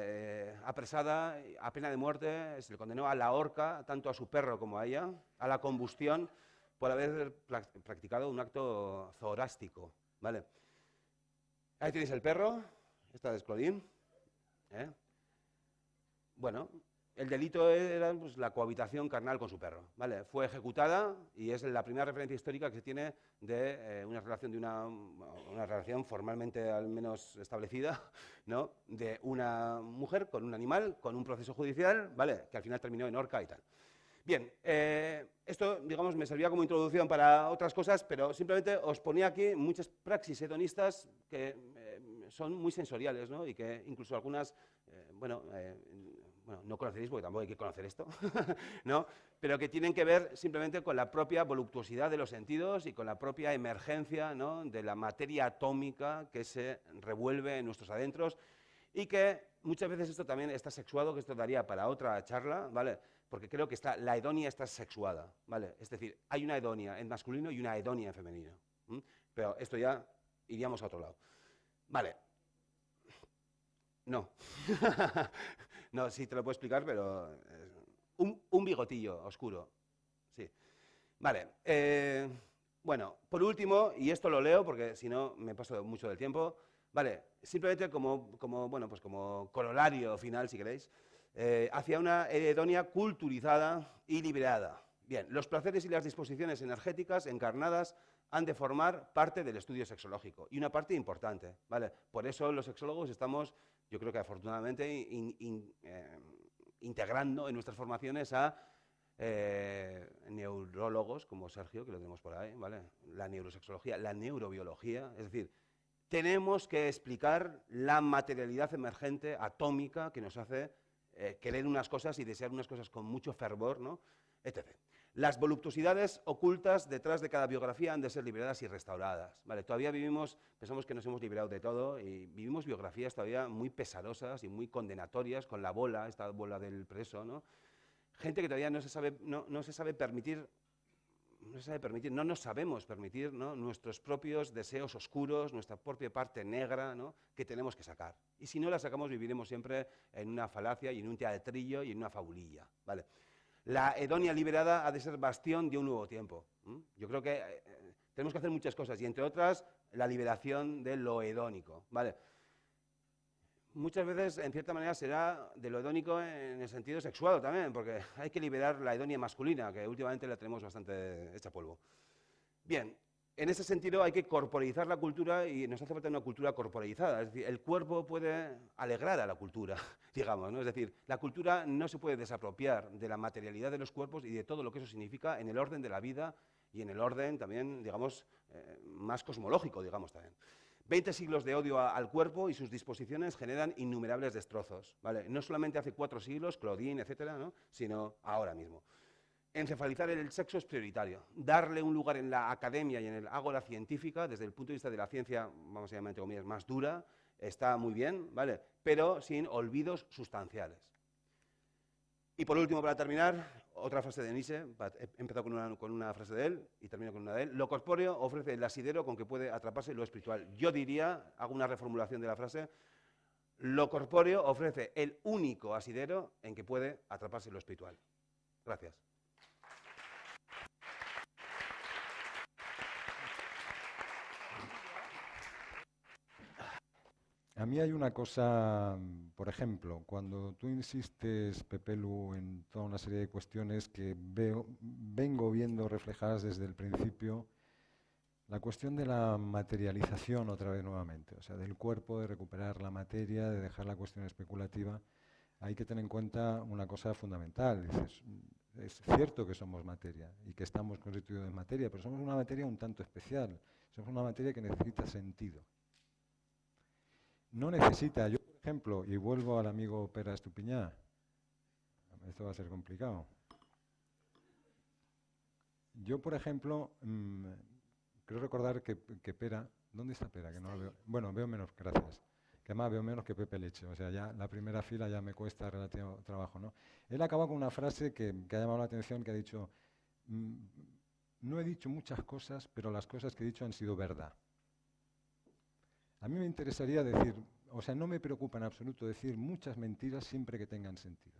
apresada a pena de muerte, se le condenó a la horca, tanto a su perro como a ella, a la combustión, por haber practicado un acto zoorástico, ¿vale? Ahí tenéis el perro, esta es Claudine, ¿eh? Bueno, el delito era pues, la cohabitación carnal con su perro, ¿vale? Fue ejecutada y es la primera referencia histórica que se tiene de una relación formalmente al menos establecida, ¿no? De una mujer con un animal, con un proceso judicial, ¿vale? Que al final terminó en horca y tal. Bien, esto, digamos, me servía como introducción para otras cosas, pero simplemente os ponía aquí muchas praxis hedonistas que son muy sensoriales, ¿no? Y que incluso algunas, no conoceréis porque tampoco hay que conocer esto, ¿no? Pero que tienen que ver simplemente con la propia voluptuosidad de los sentidos y con la propia emergencia, ¿no? De la materia atómica que se revuelve en nuestros adentros y que muchas veces esto también está sexuado, que esto daría para otra charla, ¿vale? Porque creo que la hedonia está sexuada, ¿vale? Es decir, hay una hedonia en masculino y una hedonia en femenino. Pero esto ya iríamos a otro lado. Vale. No. No, sí te lo puedo explicar, pero... un bigotillo oscuro. Sí. Vale. Bueno, por último, y esto lo leo porque si no me paso mucho del tiempo, vale, simplemente como corolario final, si queréis, hacia una hedonia culturizada y liberada. Bien, los placeres y las disposiciones energéticas encarnadas han de formar parte del estudio sexológico, y una parte importante, ¿vale? Por eso los sexólogos estamos, yo creo que afortunadamente, integrando en nuestras formaciones a neurólogos como Sergio, que lo tenemos por ahí, ¿vale? La neurosexología, la neurobiología, es decir, tenemos que explicar la materialidad emergente, atómica, que nos hace querer unas cosas y desear unas cosas con mucho fervor, ¿no? Etc. Las voluptuosidades ocultas detrás de cada biografía han de ser liberadas y restauradas, ¿vale? Todavía pensamos que nos hemos liberado de todo y vivimos biografías todavía muy pesadosas y muy condenatorias con la bola, esta bola del preso, ¿no? Gente que todavía no se sabe permitir no se sabe permitir, no nos sabemos permitir, ¿no?, nuestros propios deseos oscuros, nuestra propia parte negra, ¿no?, que tenemos que sacar. Y si no la sacamos, viviremos siempre en una falacia y en un teatrillo y en una fabulilla, ¿vale? La hedonia liberada ha de ser bastión de un nuevo tiempo. Yo creo que tenemos que hacer muchas cosas, y entre otras, la liberación de lo hedónico, ¿vale? Muchas veces, en cierta manera, será de lo hedónico en el sentido sexual también, porque hay que liberar la hedonia masculina, que últimamente la tenemos bastante hecha polvo. Bien, en ese sentido hay que corporizar la cultura y nos hace falta una cultura corporizada. Es decir, el cuerpo puede alegrar a la cultura, digamos, ¿no? Es decir, la cultura no se puede desapropiar de la materialidad de los cuerpos y de todo lo que eso significa en el orden de la vida y en el orden también, digamos, más cosmológico, digamos también. 20 siglos de odio al cuerpo y sus disposiciones generan innumerables destrozos, ¿vale? No solamente hace 4 siglos, Claudine, etcétera, ¿no?, sino ahora mismo. Encefalizar el sexo es prioritario. Darle un lugar en la academia y en el ágora científica, desde el punto de vista de la ciencia, vamos a llamar entre comillas, más dura, está muy bien, ¿vale?, pero sin olvidos sustanciales. Y por último, para terminar, otra frase de Nietzsche. He empezado con una frase de él y termino con una de él. Lo corpóreo ofrece el asidero con que puede atraparse lo espiritual. Yo diría, hago una reformulación de la frase, lo corpóreo ofrece el único asidero en que puede atraparse lo espiritual. Gracias. A mí hay una cosa, por ejemplo, cuando tú insistes, Pepelu, en toda una serie de cuestiones que vengo viendo reflejadas desde el principio, la cuestión de la materialización otra vez nuevamente, o sea, del cuerpo, de recuperar la materia, de dejar la cuestión especulativa, hay que tener en cuenta una cosa fundamental. Dices, es cierto que somos materia y que estamos constituidos de materia, pero somos una materia un tanto especial, somos una materia que necesita sentido. No necesita, yo por ejemplo, y vuelvo al amigo Pera Estupiñá, esto va a ser complicado. Yo, por ejemplo, creo recordar que Pera, ¿dónde está Pera? Que no lo veo. Bueno, veo menos, gracias. Que además veo menos que Pepe Leche, o sea, ya la primera fila ya me cuesta relativo trabajo, ¿no? Él acaba con una frase que ha llamado la atención, que ha dicho, no he dicho muchas cosas, pero las cosas que he dicho han sido verdad. A mí me interesaría decir, o sea, no me preocupa en absoluto decir muchas mentiras siempre que tengan sentido.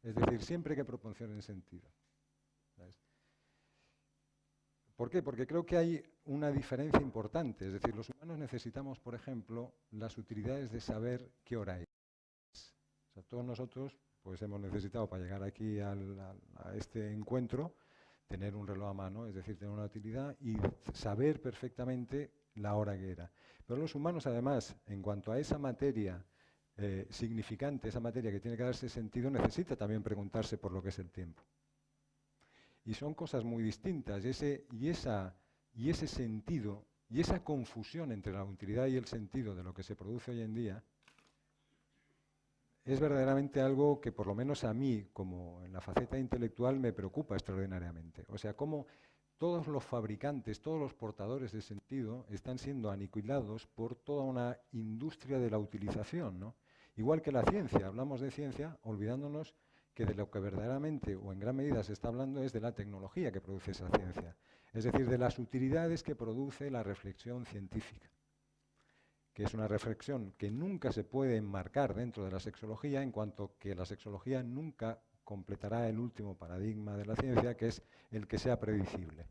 Es decir, siempre que proporcionen sentido. ¿Sabes? ¿Por qué? Porque creo que hay una diferencia importante. Es decir, los humanos necesitamos, por ejemplo, las utilidades de saber qué hora es. O sea, todos nosotros pues hemos necesitado para llegar aquí a este encuentro tener un reloj a mano, es decir, tener una utilidad y saber perfectamente la hora que era. Pero los humanos, además, en cuanto a esa materia significante, esa materia que tiene que darse sentido, necesita también preguntarse por lo que es el tiempo. Y son cosas muy distintas. Y ese sentido, y esa confusión entre la utilidad y el sentido de lo que se produce hoy en día, es verdaderamente algo que, por lo menos a mí, como en la faceta intelectual, me preocupa extraordinariamente. O sea, cómo todos los fabricantes, todos los portadores de sentido están siendo aniquilados por toda una industria de la utilización, ¿no? Igual que la ciencia, hablamos de ciencia olvidándonos que de lo que verdaderamente o en gran medida se está hablando es de la tecnología que produce esa ciencia, es decir, de las utilidades que produce la reflexión científica, que es una reflexión que nunca se puede enmarcar dentro de la sexología, en cuanto que la sexología nunca completará el último paradigma de la ciencia, que es el que sea predecible.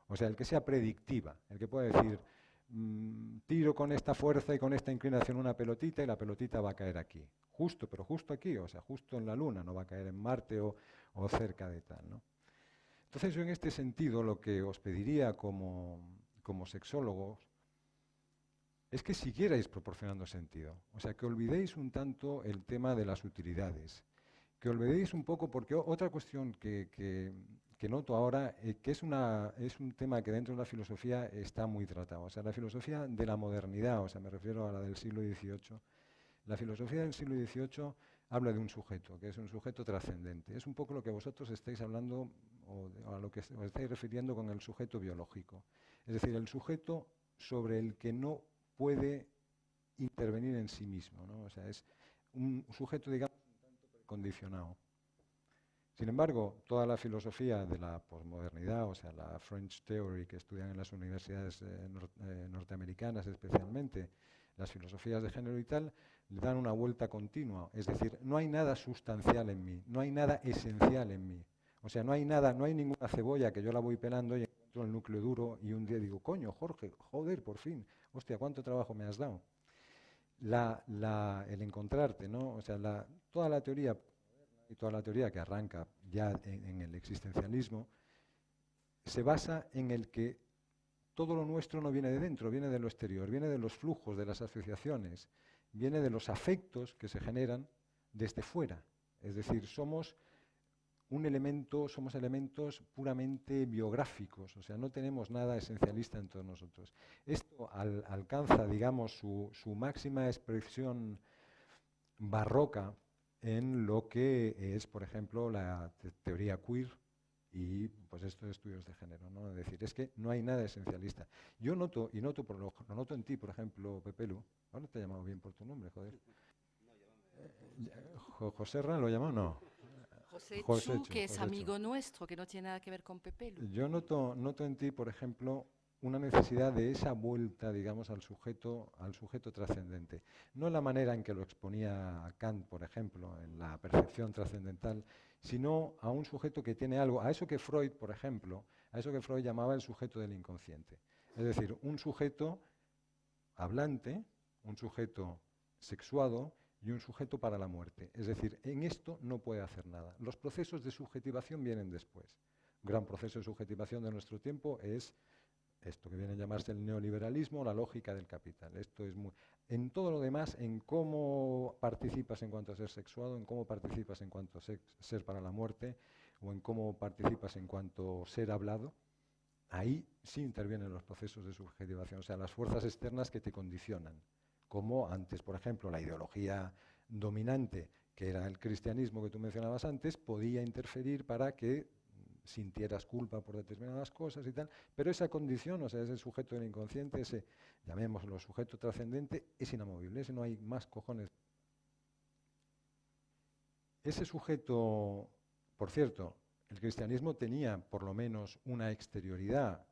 O sea, el que sea predictiva, el que pueda decir, tiro con esta fuerza y con esta inclinación una pelotita y la pelotita va a caer aquí. Justo, pero justo aquí, o sea, justo en la Luna, no va a caer en Marte o cerca de tal, ¿no? Entonces yo en este sentido lo que os pediría como sexólogos es que siguierais proporcionando sentido. O sea, que olvidéis un tanto el tema de las utilidades. Que olvidéis un poco, porque otra cuestión que noto ahora, que es un tema que dentro de la filosofía está muy tratado. O sea, la filosofía de la modernidad, o sea, me refiero a la del siglo XVIII. La filosofía del siglo XVIII habla de un sujeto, que es un sujeto trascendente. Es un poco lo que vosotros estáis hablando, o a lo que os estáis refiriendo con el sujeto biológico. Es decir, el sujeto sobre el que no puede intervenir en sí mismo, ¿no? O sea, es un sujeto, digamos, un tanto precondicionado. Sin embargo, toda la filosofía de la posmodernidad, o sea, la French Theory que estudian en las universidades norteamericanas especialmente, las filosofías de género y tal, le dan una vuelta continua. Es decir, no hay nada sustancial en mí, no hay nada esencial en mí. O sea, no hay nada, no hay ninguna cebolla que yo la voy pelando y encuentro el núcleo duro y un día digo, coño, Jorge, joder, por fin, hostia, cuánto trabajo me has dado. El encontrarte, ¿no? O sea, toda la teoría y toda la teoría que arranca ya en el existencialismo se basa en el que todo lo nuestro no viene de dentro, viene de lo exterior, viene de los flujos, de las asociaciones, viene de los afectos que se generan desde fuera. Es decir, somos elementos puramente biográficos, o sea, no tenemos nada esencialista en todos nosotros. Esto alcanza, digamos, su máxima expresión barroca en lo que es, por ejemplo, la teoría queer y pues estos estudios de género, ¿no? Es decir, es que no hay nada esencialista. Yo noto, y noto, lo noto en ti, por ejemplo, Pepelu, ahora te he llamado bien por tu nombre, joder. ¿Joserra lo he llamado? No. José Joséchu, Chu, que es Joséchu. amigo nuestro, que no tiene nada que ver con Pepelu. Yo noto en ti, por ejemplo, una necesidad de esa vuelta, digamos, al sujeto trascendente. No en la manera en que lo exponía Kant, por ejemplo, en la percepción trascendental, sino a un sujeto que tiene algo, a eso que Freud, por ejemplo, a eso que Freud llamaba el sujeto del inconsciente. Es decir, un sujeto hablante, un sujeto sexuado y un sujeto para la muerte. Es decir, en esto no puede hacer nada. Los procesos de subjetivación vienen después. Un gran proceso de subjetivación de nuestro tiempo es esto que viene a llamarse el neoliberalismo, la lógica del capital. Esto es muy... En todo lo demás, en cómo participas en cuanto a ser sexuado, en cómo participas en cuanto a ser para la muerte, o en cómo participas en cuanto a ser hablado, ahí sí intervienen los procesos de subjetivación, o sea, las fuerzas externas que te condicionan. Como antes, por ejemplo, la ideología dominante, que era el cristianismo que tú mencionabas antes, podía interferir para que sintieras culpa por determinadas cosas y tal, pero esa condición, o sea, ese sujeto del inconsciente, ese, llamémoslo sujeto trascendente, es inamovible, ese no hay más cojones. Ese sujeto, por cierto, el cristianismo tenía por lo menos una exterioridad,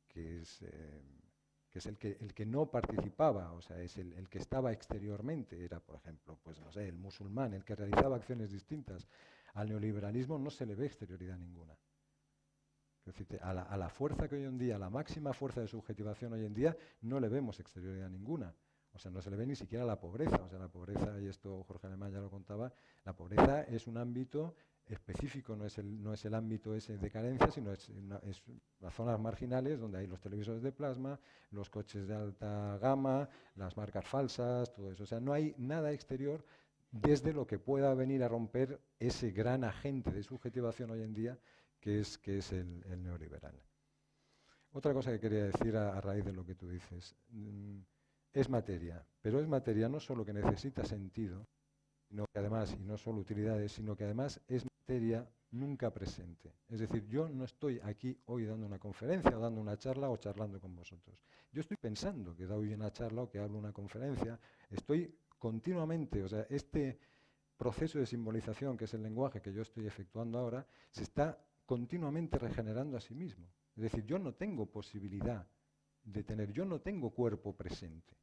que es el que no participaba, o sea, es el que estaba exteriormente, era, por ejemplo, pues no sé, el musulmán, el que realizaba acciones distintas. Al neoliberalismo no se le ve exterioridad ninguna. Es decir, a la fuerza que hoy en día, a la máxima fuerza de subjetivación hoy en día, no le vemos exterioridad ninguna. O sea, no se le ve ni siquiera la pobreza. O sea, la pobreza, y esto Jorge Alemán ya lo contaba, la pobreza es un ámbito específico, no es el ámbito ese de carencia, sino es las zonas marginales donde hay los televisores de plasma, los coches de alta gama, las marcas falsas, todo eso. O sea, no hay nada exterior desde lo que pueda venir a romper ese gran agente de subjetivación hoy en día, que es el neoliberal. Otra cosa que quería decir a raíz de lo que tú dices, es materia, pero es materia no solo que necesita sentido, sino que además, y no solo utilidades, sino que además es materia nunca presente. Es decir, yo no estoy aquí hoy dando una conferencia o dando una charla o charlando con vosotros. Yo estoy pensando que doy una charla o que hablo una conferencia, estoy continuamente, o sea, este proceso de simbolización, que es el lenguaje que yo estoy efectuando ahora, se está continuamente regenerando a sí mismo. Es decir, yo no tengo posibilidad de tener, yo no tengo cuerpo presente.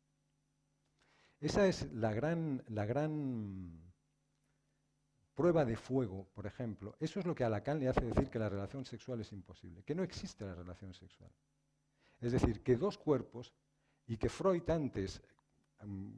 Esa es la gran prueba de fuego, por ejemplo. Eso es lo que a Lacan le hace decir que la relación sexual es imposible, que no existe la relación sexual. Es decir, que dos cuerpos, y que Freud antes,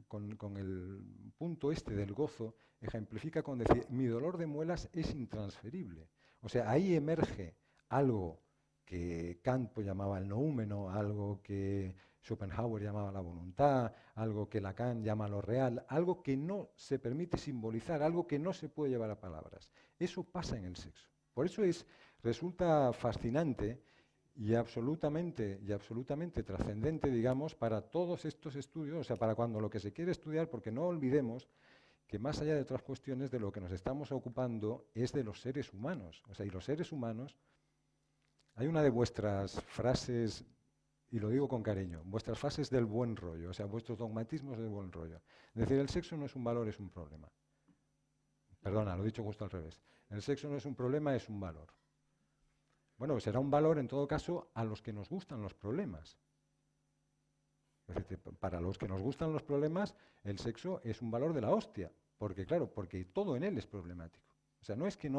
con el punto este del gozo, ejemplifica con decir, mi dolor de muelas es intransferible. O sea, ahí emerge algo que Kant llamaba el noúmeno, algo que Schopenhauer llamaba la voluntad, algo que Lacan llama lo real, algo que no se permite simbolizar, algo que no se puede llevar a palabras. Eso pasa en el sexo. Por eso resulta fascinante y absolutamente trascendente, digamos, para todos estos estudios, o sea, para cuando lo que se quiere estudiar, porque no olvidemos que más allá de otras cuestiones, de lo que nos estamos ocupando es de los seres humanos. O sea, y los seres humanos, hay una de vuestras frases, y lo digo con cariño, vuestras frases del buen rollo, o sea, vuestros dogmatismos del buen rollo. Es decir, el sexo no es un valor, es un problema. Perdona, lo he dicho justo al revés. El sexo no es un problema, es un valor. Bueno, será un valor en todo caso a los que nos gustan los problemas. Es decir, para los que nos gustan los problemas, el sexo es un valor de la hostia, porque claro, porque todo en él es problemático. O sea, no es que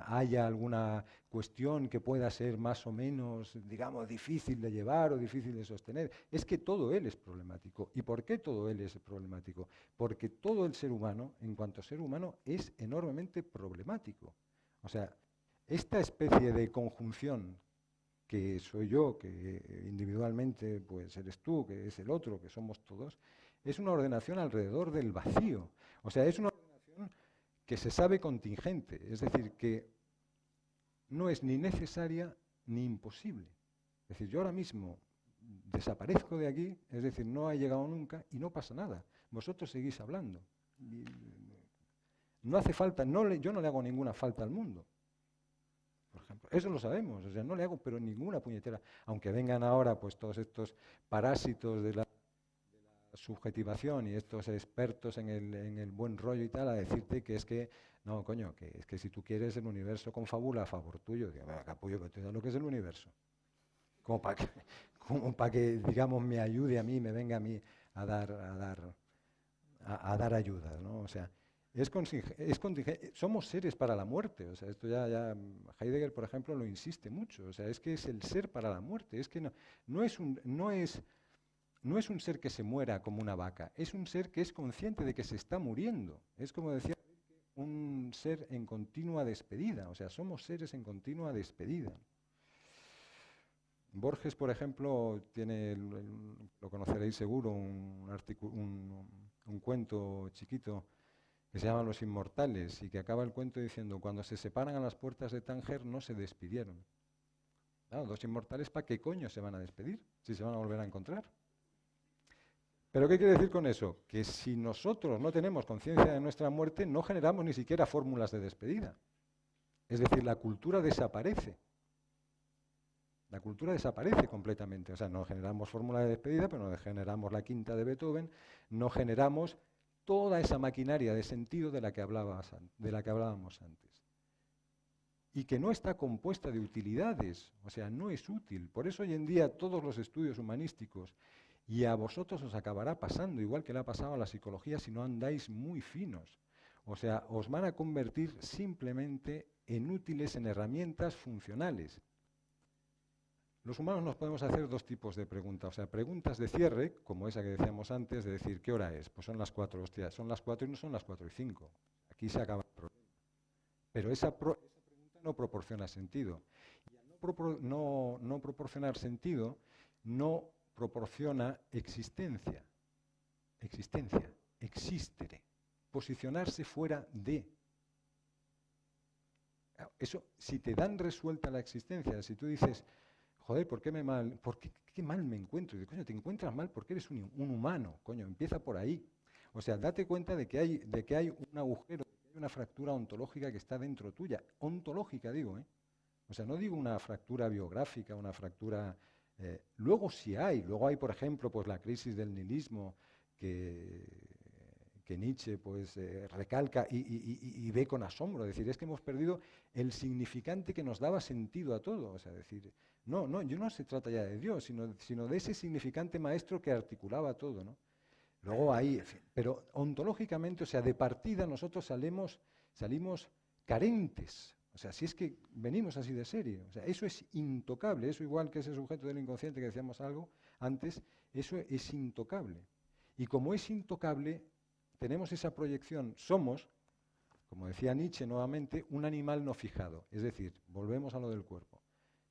haya alguna cuestión que pueda ser más o menos, digamos, difícil de llevar o difícil de sostener, es que todo él es problemático. ¿Y por qué todo él es problemático? Porque todo el ser humano, en cuanto a ser humano, es enormemente problemático. O sea, esta especie de conjunción que soy yo, que individualmente pues eres tú, que es el otro, que somos todos, es una ordenación alrededor del vacío. O sea, es una ordenación que se sabe contingente, es decir, que no es ni necesaria ni imposible. Es decir, yo ahora mismo desaparezco de aquí, es decir, no ha llegado nunca y no pasa nada. Vosotros seguís hablando. Y no hace falta, yo no le hago ninguna falta al mundo. Por ejemplo, eso lo sabemos, o sea, no le hago pero ninguna puñetera, aunque vengan ahora pues todos estos parásitos de la subjetivación y estos expertos en el buen rollo y tal a decirte que es que, no, coño, que es que si tú quieres el universo confabula a favor tuyo, digo, capullo, que tú sabes lo que es el universo. Como para que, digamos, me ayude a mí, me venga a mí a dar ayuda, ¿no? O sea, somos seres para la muerte, o sea, esto ya Heidegger, por ejemplo, lo insiste mucho, o sea, es que es el ser para la muerte, es que no es un ser que se muera como una vaca, es un ser que es consciente de que se está muriendo, es como decía, un ser en continua despedida, o sea, somos seres en continua despedida. Borges, por ejemplo, tiene, lo conoceréis seguro, un cuento chiquito que se llama Los Inmortales, y que acaba el cuento diciendo, cuando se separan a las puertas de Tánger no se despidieron. Claro, dos inmortales, ¿para qué coño se van a despedir? Si se van a volver a encontrar. ¿Pero qué quiere decir con eso? Que si nosotros no tenemos conciencia de nuestra muerte, no generamos ni siquiera fórmulas de despedida. Es decir, la cultura desaparece. La cultura desaparece completamente. O sea, no generamos fórmula de despedida, pero no generamos la quinta de Beethoven, no generamos toda esa maquinaria de sentido de la que hablábamos antes. Y que no está compuesta de utilidades, o sea, no es útil. Por eso hoy en día todos los estudios humanísticos, y a vosotros os acabará pasando, igual que le ha pasado a la psicología si no andáis muy finos. O sea, os van a convertir simplemente en útiles, en herramientas funcionales. Los humanos nos podemos hacer dos tipos de preguntas, o sea, preguntas de cierre, como esa que decíamos antes, de decir, ¿qué hora es? Pues son las 4, hostia, son las 4 y no son las 4:05. Aquí se acaba el problema. Pero esa pregunta no proporciona sentido. Y al no proporcionar sentido, no proporciona existencia. Existencia, existere, posicionarse fuera de. Eso, si te dan resuelta la existencia, si tú dices, joder, ¿por qué qué mal me encuentro? Y digo, coño, te encuentras mal porque eres un humano, coño, empieza por ahí. O sea, date cuenta de que hay un agujero, de que hay una fractura ontológica que está dentro tuya. Ontológica, digo, ¿eh? O sea, no digo una fractura biográfica, una fractura. Luego sí hay, por ejemplo, pues la crisis del nihilismo que Nietzsche pues recalca y ve con asombro, es decir, es que hemos perdido el significante que nos daba sentido a todo, o sea, decir, no se trata ya de Dios, sino de ese significante maestro que articulaba todo, ¿no? Luego ahí, en fin, pero ontológicamente, o sea, de partida nosotros salimos carentes, o sea, si es que venimos así de serie, o sea, eso es intocable, eso igual que ese sujeto del inconsciente que decíamos algo antes, eso es intocable. Y como es intocable, tenemos esa proyección, somos, como decía Nietzsche nuevamente, un animal no fijado. Es decir, volvemos a lo del cuerpo.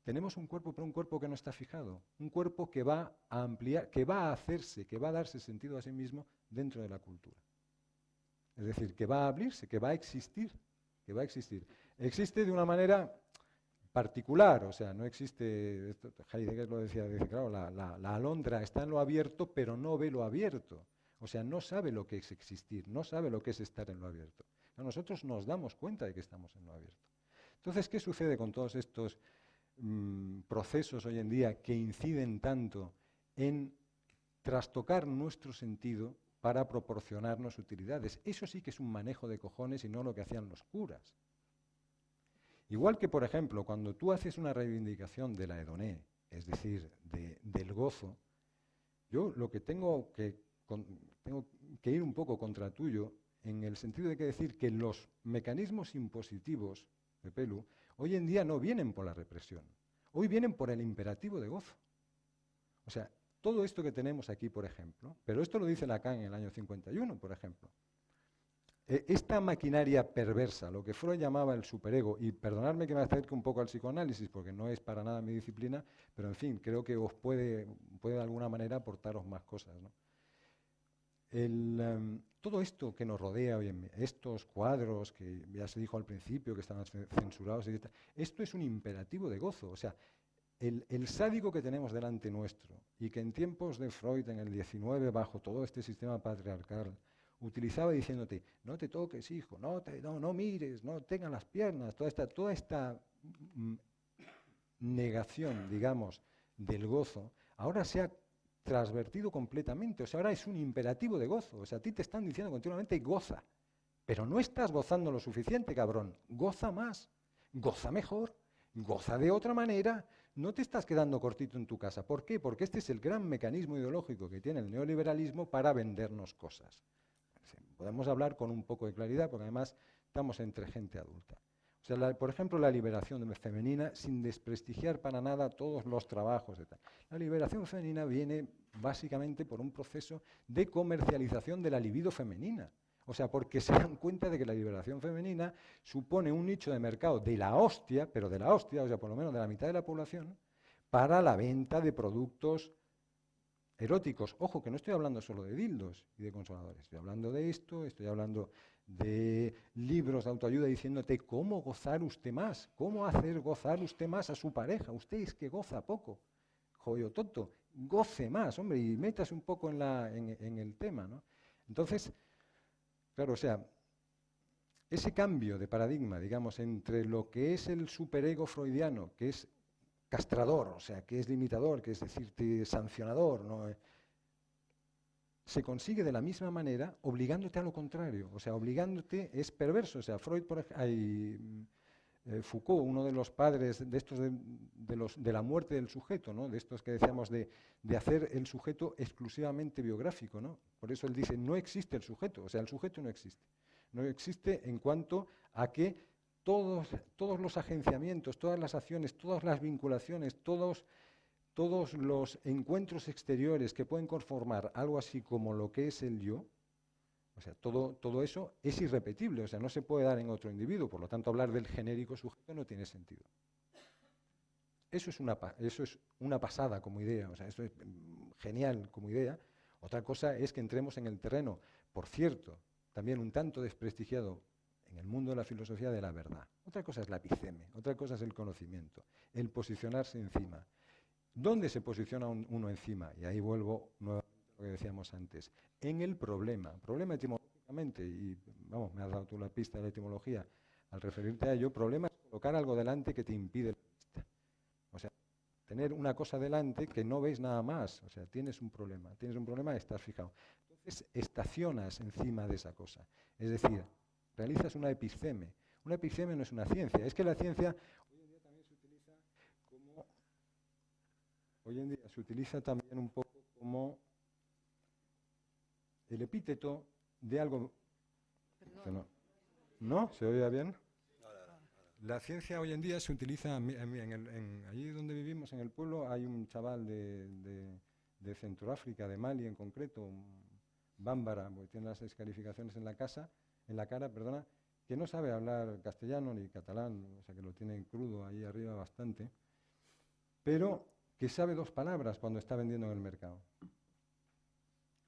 Tenemos un cuerpo, pero un cuerpo que no está fijado. Un cuerpo que va a ampliar, que va a hacerse, que va a darse sentido a sí mismo dentro de la cultura. Es decir, que va a abrirse, que va a existir, Existe de una manera particular, o sea, no existe, esto, Heidegger lo decía, dice, claro, la alondra está en lo abierto, pero no ve lo abierto. O sea, no sabe lo que es existir, no sabe lo que es estar en lo abierto. Nosotros nos damos cuenta de que estamos en lo abierto. Entonces, ¿qué sucede con todos estos procesos hoy en día que inciden tanto en trastocar nuestro sentido para proporcionarnos utilidades. Eso sí que es un manejo de cojones y no lo que hacían los curas. Igual que, por ejemplo, cuando tú haces una reivindicación de la hedoné, es decir, del gozo, yo lo que tengo que ir un poco contra tuyo, en el sentido de que decir que los mecanismos impositivos de Pelu hoy en día no vienen por la represión, hoy vienen por el imperativo de gozo. O sea, todo esto que tenemos aquí, por ejemplo, pero esto lo dice Lacan en el año 51, por ejemplo, esta maquinaria perversa, lo que Freud llamaba el superego, y perdonadme que me acerque un poco al psicoanálisis, porque no es para nada mi disciplina, pero en fin, creo que os puede de alguna manera aportaros más cosas, ¿no? Todo esto que nos rodea hoy en estos cuadros, que ya se dijo al principio que estaban censurados, esto es un imperativo de gozo. O sea, el sádico que tenemos delante nuestro, y que en tiempos de Freud, en el 19, bajo todo este sistema patriarcal, utilizaba diciéndote, no te toques, hijo, no mires, no tengas las piernas, toda esta negación, digamos, del gozo, ahora se ha transvertido completamente. O sea, ahora es un imperativo de gozo. O sea, a ti te están diciendo continuamente goza, pero no estás gozando lo suficiente, cabrón. Goza más, goza mejor, goza de otra manera. No te estás quedando cortito en tu casa. ¿Por qué? Porque este es el gran mecanismo ideológico que tiene el neoliberalismo para vendernos cosas. Sí, podemos hablar con un poco de claridad, porque además estamos entre gente adulta. O sea, por ejemplo, la liberación femenina, sin desprestigiar para nada todos los trabajos de tal. La liberación femenina viene básicamente por un proceso de comercialización de la libido femenina. O sea, porque se dan cuenta de que la liberación femenina supone un nicho de mercado de la hostia, pero de la hostia, o sea, por lo menos de la mitad de la población, para la venta de productos eróticos. Ojo, que no estoy hablando solo de dildos y de consoladores, estoy hablando de esto, estoy hablando de libros de autoayuda diciéndote cómo gozar usted más, cómo hacer gozar usted más a su pareja. Usted es que goza poco, joyo tonto, goce más, hombre, y métase un poco en el tema, ¿no? Entonces, claro, o sea, ese cambio de paradigma, digamos, entre lo que es el superego freudiano, que es castrador, o sea, que es limitador, que es decirte sancionador, ¿no? Se consigue de la misma manera obligándote a lo contrario. O sea, obligándote es perverso. O sea, Freud, Foucault, uno de los padres de estos de la muerte del sujeto, ¿no? De estos que decíamos de hacer el sujeto exclusivamente biográfico, ¿no? Por eso él dice, no existe el sujeto. O sea, el sujeto no existe. No existe en cuanto a que todos los agenciamientos, todas las acciones, todas las vinculaciones, todos los encuentros exteriores que pueden conformar algo así como lo que es el yo, o sea, todo eso es irrepetible, o sea, no se puede dar en otro individuo, por lo tanto hablar del genérico sujeto no tiene sentido. Eso es una pasada como idea, o sea, eso es genial como idea. Otra cosa es que entremos en el terreno, por cierto, también un tanto desprestigiado en el mundo de la filosofía de la verdad. Otra cosa es la epiceme, otra cosa es el conocimiento, el posicionarse encima. ¿Dónde se posiciona uno encima? Y ahí vuelvo nuevamente a lo que decíamos antes. En el problema etimológicamente, y vamos, me has dado tú la pista de la etimología al referirte a ello, problema es colocar algo delante que te impide la vista. O sea, tener una cosa delante que no ves nada más. O sea, tienes un problema y estás fijado. Entonces, estacionas encima de esa cosa. Es decir, realizas una epiceme. Una epiceme no es una ciencia. Es que la ciencia hoy en día se utiliza también un poco como el epíteto de algo. ¿No? ¿Se oye bien? La ciencia hoy en día se utiliza, allí donde vivimos, en el pueblo, hay un chaval de Centroáfrica, de Mali en concreto, un bámbara, porque tiene las descalificaciones en la cara, que no sabe hablar castellano ni catalán, o sea que lo tiene crudo ahí arriba bastante, pero que sabe dos palabras cuando está vendiendo en el mercado.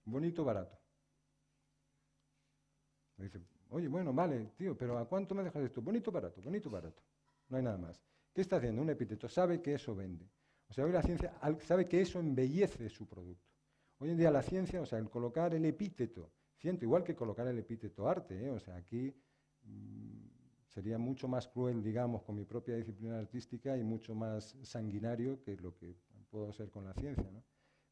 Bonito, barato. Me dice, oye, bueno, vale, tío, pero ¿a cuánto me dejas esto? Bonito, barato, bonito, barato. No hay nada más. ¿Qué está haciendo? Un epíteto. Sabe que eso vende. O sea, hoy la ciencia sabe que eso embellece su producto. Hoy en día la ciencia, o sea, el colocar el epíteto, igual que colocar el epíteto arte, o sea, aquí sería mucho más cruel, digamos, con mi propia disciplina artística y mucho más sanguinario que lo que puedo ser con la ciencia, ¿no?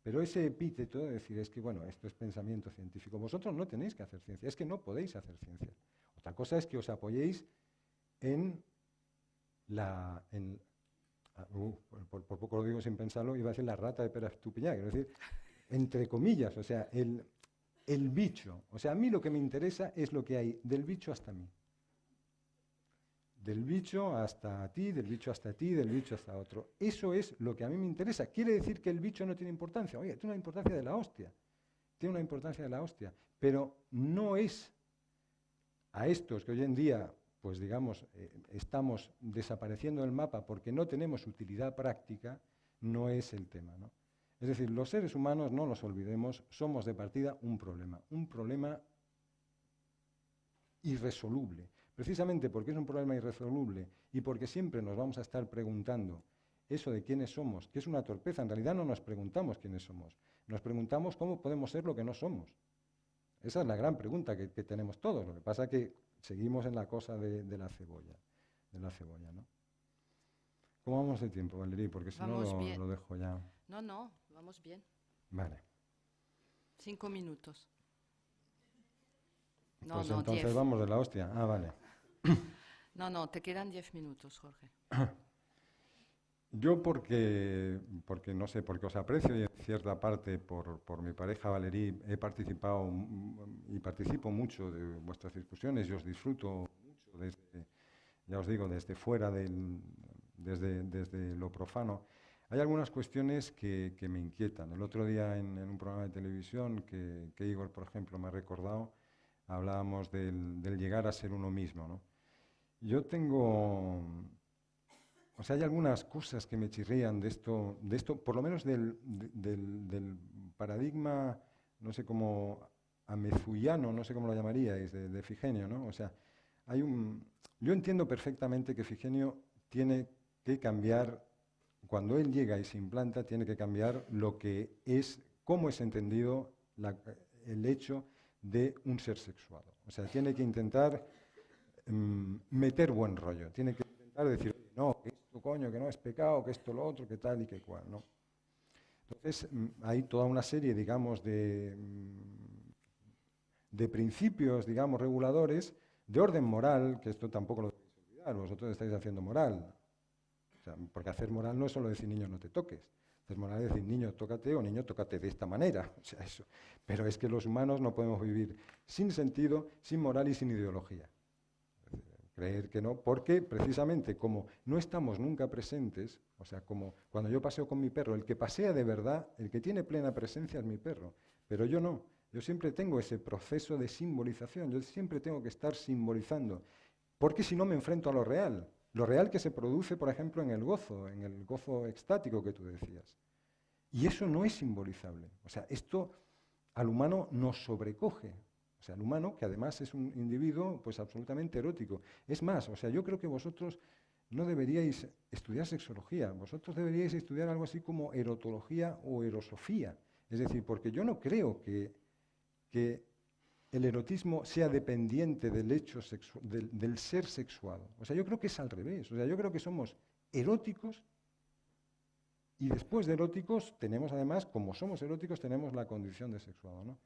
Pero ese epíteto de decir, es que, bueno, esto es pensamiento científico. Vosotros no tenéis que hacer ciencia, es que no podéis hacer ciencia. Otra cosa es que os apoyéis en por poco lo digo sin pensarlo, iba a decir la rata de Pera Estupiñán, quiero decir, entre comillas, o sea, el bicho. O sea, a mí lo que me interesa es lo que hay del bicho hasta mí. Del bicho hasta ti, del bicho hasta ti, del bicho hasta otro. Eso es lo que a mí me interesa. ¿Quiere decir que el bicho no tiene importancia? Oye, tiene una importancia de la hostia. Tiene una importancia de la hostia. Pero no es a estos que hoy en día, pues digamos, estamos desapareciendo del mapa porque no tenemos utilidad práctica, no es el tema, ¿no? Es decir, los seres humanos, no nos olvidemos, somos de partida un problema irresoluble. Precisamente porque es un problema irresoluble y porque siempre nos vamos a estar preguntando eso de quiénes somos, que es una torpeza. En realidad no nos preguntamos quiénes somos, nos preguntamos cómo podemos ser lo que no somos. Esa es la gran pregunta que tenemos todos. Lo que pasa es que seguimos en la cosa de la cebolla, ¿no? ¿Cómo vamos de tiempo, Valerí? Porque si no lo dejo ya. No, vamos bien. Vale. 5 minutos. No, Pues no, entonces 10. vamos de la hostia. Ah, vale. No, te quedan 10 minutos, Jorge. Yo porque no sé, porque os aprecio y en cierta parte por mi pareja Valerí he participado y participo mucho de vuestras discusiones y os disfruto mucho desde, ya os digo, desde fuera, desde lo profano. Hay algunas cuestiones que me inquietan. El otro día en un programa de televisión que Igor, por ejemplo, me ha recordado, hablábamos del llegar a ser uno mismo, ¿no? Yo tengo... O sea, hay algunas cosas que me chirrían de esto por lo menos del paradigma, no sé cómo, amezuyano, no sé cómo lo llamaríais, de Figenio, ¿no? O sea, yo entiendo perfectamente que Figenio tiene que cambiar, cuando él llega y se implanta, tiene que cambiar lo que es, cómo es entendido el hecho de un ser sexuado. O sea, tiene que intentar meter buen rollo, tiene que intentar decir, no, que esto coño, que no es pecado, que esto lo otro, que tal y que cual, ¿no? Entonces, hay toda una serie, digamos, de principios, digamos, reguladores, de orden moral, que esto tampoco lo tenéis que olvidar, vosotros estáis haciendo moral. O sea, porque hacer moral no es solo decir, niño, no te toques. Hacer moral es decir, niño, tócate, o niño, tócate de esta manera. O sea, eso. Pero es que los humanos no podemos vivir sin sentido, sin moral y sin ideología. Creer que no, porque precisamente como no estamos nunca presentes, o sea, como cuando yo paseo con mi perro, el que pasea de verdad, el que tiene plena presencia es mi perro, pero yo no, yo siempre tengo ese proceso de simbolización, yo siempre tengo que estar simbolizando, porque si no me enfrento a lo real que se produce, por ejemplo, en el gozo extático que tú decías. Y eso no es simbolizable, o sea, esto al humano nos sobrecoge. O sea, el humano, que además es un individuo pues absolutamente erótico. Es más, o sea, yo creo que vosotros no deberíais estudiar sexología, vosotros deberíais estudiar algo así como erotología o erosofía. Es decir, porque yo no creo que el erotismo sea dependiente del hecho del ser sexuado. O sea, yo creo que es al revés. O sea, yo creo que somos eróticos y después de eróticos tenemos además, como somos eróticos, tenemos la condición de sexuado, ¿no?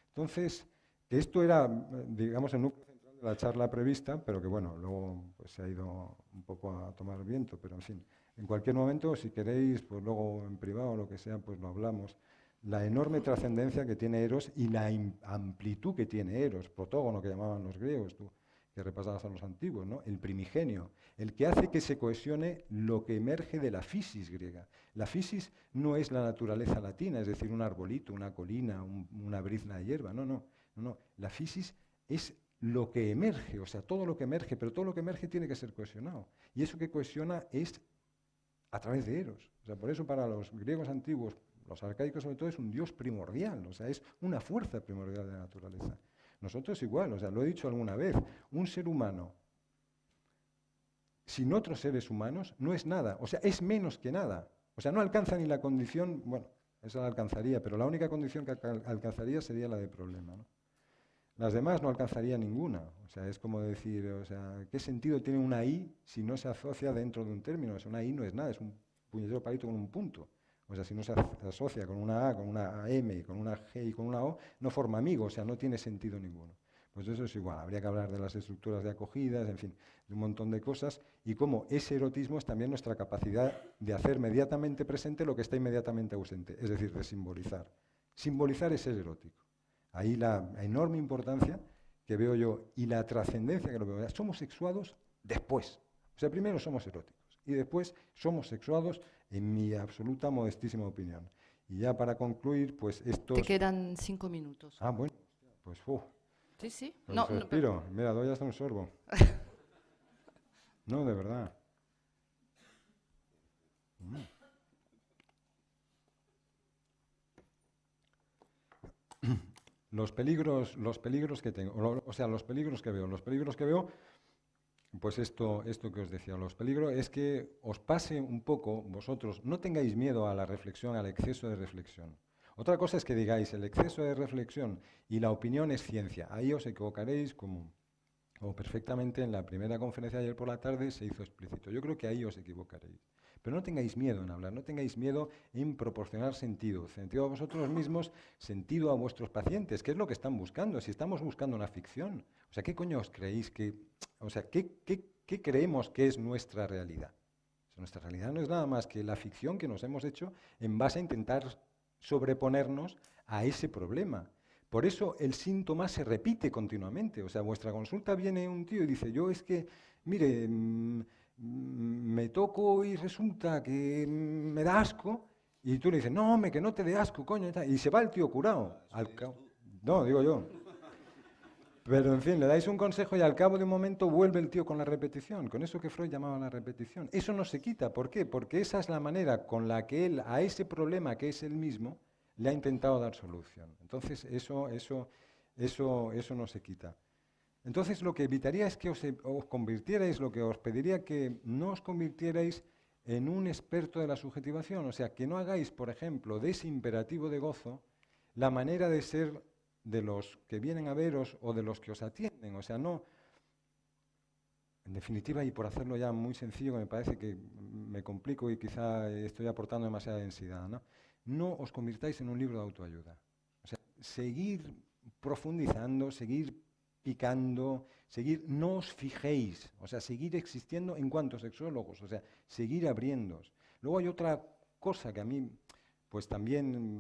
Entonces... Esto era, digamos, el núcleo central de la charla prevista, pero que, bueno, luego pues, se ha ido un poco a tomar viento, pero, en fin, en cualquier momento, si queréis, pues luego en privado o lo que sea, pues lo hablamos. La enorme trascendencia que tiene Eros y la amplitud que tiene Eros, protógono que llamaban los griegos, tú, que repasabas a los antiguos, ¿no? El primigenio, el que hace que se cohesione lo que emerge de la fisis griega. La fisis no es la naturaleza latina, es decir, un arbolito, una colina, una brizna de hierba, no. No, la fisis es lo que emerge, o sea, todo lo que emerge, pero todo lo que emerge tiene que ser cohesionado. Y eso que cohesiona es a través de Eros. O sea, por eso para los griegos antiguos, los arcaicos sobre todo, es un dios primordial, o sea, es una fuerza primordial de la naturaleza. Nosotros igual, o sea, lo he dicho alguna vez, un ser humano sin otros seres humanos no es nada, o sea, es menos que nada. O sea, no alcanza ni la condición, bueno, esa la alcanzaría, pero la única condición que alcanzaría sería la de problema, ¿no? Las demás no alcanzaría ninguna. O sea, es como decir, o sea, ¿qué sentido tiene una I si no se asocia dentro de un término? O sea, una I no es nada, es un puñetero palito con un punto. O sea, si no se asocia con una A, con una M, con una G y con una O, no forma amigo, o sea, no tiene sentido ninguno. Pues eso es igual, habría que hablar de las estructuras de acogidas, en fin, de un montón de cosas, y cómo ese erotismo es también nuestra capacidad de hacer inmediatamente presente lo que está inmediatamente ausente, es decir, de simbolizar. Simbolizar es ser erótico. Ahí la enorme importancia que veo yo y la trascendencia que lo veo. Somos sexuados después. O sea, primero somos eróticos y después somos sexuados, en mi absoluta modestísima opinión. Y ya para concluir, pues estos... Te quedan 5 minutos. Ah, bueno, pues Sí, sí. pues No, respiro. Mira, doy hasta un sorbo. No, de verdad. Los peligros que tengo, o sea, los peligros que veo, pues esto que os decía, los peligros es que os pase un poco, vosotros, no tengáis miedo a la reflexión, al exceso de reflexión. Otra cosa es que digáis, el exceso de reflexión y la opinión es ciencia. Ahí os equivocaréis o perfectamente en la primera conferencia de ayer por la tarde se hizo explícito. Yo creo que ahí os equivocaréis. Pero no tengáis miedo en hablar, no tengáis miedo en proporcionar sentido a vosotros mismos, sentido a vuestros pacientes, que es lo que están buscando. Si estamos buscando una ficción, o sea, ¿qué coño os creéis que, o sea, qué creemos que es nuestra realidad? O sea, nuestra realidad no es nada más que la ficción que nos hemos hecho en base a intentar sobreponernos a ese problema. Por eso el síntoma se repite continuamente. O sea, a vuestra consulta viene un tío y dice, yo es que, mire, me toco y resulta que me da asco, y tú le dices, no, hombre, que no te dé asco, coño, y se va el tío curado. No, digo yo. Pero, en fin, le dais un consejo y al cabo de un momento vuelve el tío con la repetición, con eso que Freud llamaba la repetición. Eso no se quita. ¿Por qué? Porque esa es la manera con la que él, a ese problema que es él mismo, le ha intentado dar solución. Entonces, eso no se quita. Entonces, lo que evitaría es que os convirtierais, lo que os pediría que no os convirtierais en un experto de la subjetivación. O sea, que no hagáis, por ejemplo, de ese imperativo de gozo la manera de ser de los que vienen a veros o de los que os atienden. O sea, no... En definitiva, y por hacerlo ya muy sencillo, que me parece que me complico y quizá estoy aportando demasiada densidad, no os convirtáis en un libro de autoayuda. O sea, seguir profundizando, seguir picando, no os fijéis, o sea, seguir existiendo en cuanto sexólogos, o sea, seguir abriéndoos. Luego hay otra cosa que a mí, pues también,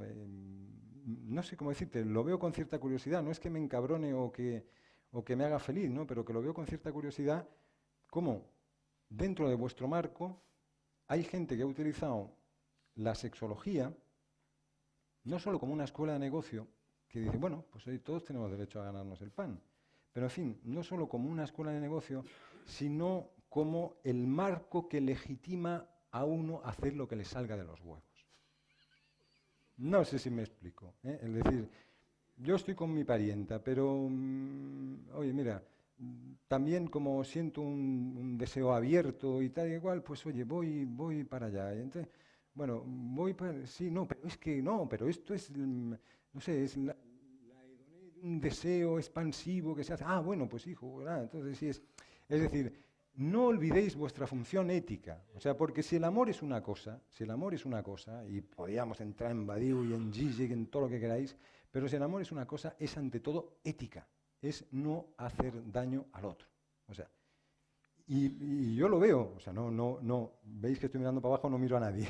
no sé cómo decirte, lo veo con cierta curiosidad, no es que me encabrone o que me haga feliz, ¿no? Pero que lo veo con cierta curiosidad, cómo dentro de vuestro marco hay gente que ha utilizado la sexología no solo como una escuela de negocio, que dice, bueno, pues hoy todos tenemos derecho a ganarnos el pan, pero en fin, no solo como una escuela de negocio, sino como el marco que legitima a uno hacer lo que le salga de los huevos. No sé si me explico, ¿eh? Es decir, yo estoy con mi parienta, pero, oye, mira, también como siento un deseo abierto y tal y igual, pues oye, voy para allá. Y entonces, bueno, voy para... Sí, no, pero es que no, pero esto es, no sé, es un deseo expansivo que se hace. Ah, bueno, pues hijo, entonces sí es... Es decir, no olvidéis vuestra función ética. O sea, porque si el amor es una cosa, y podríamos entrar en Badiou y en Zizek, en todo lo que queráis, pero si el amor es una cosa, es ante todo ética. Es no hacer daño al otro. O sea, y yo lo veo, o sea, no, veis que estoy mirando para abajo, no miro a nadie,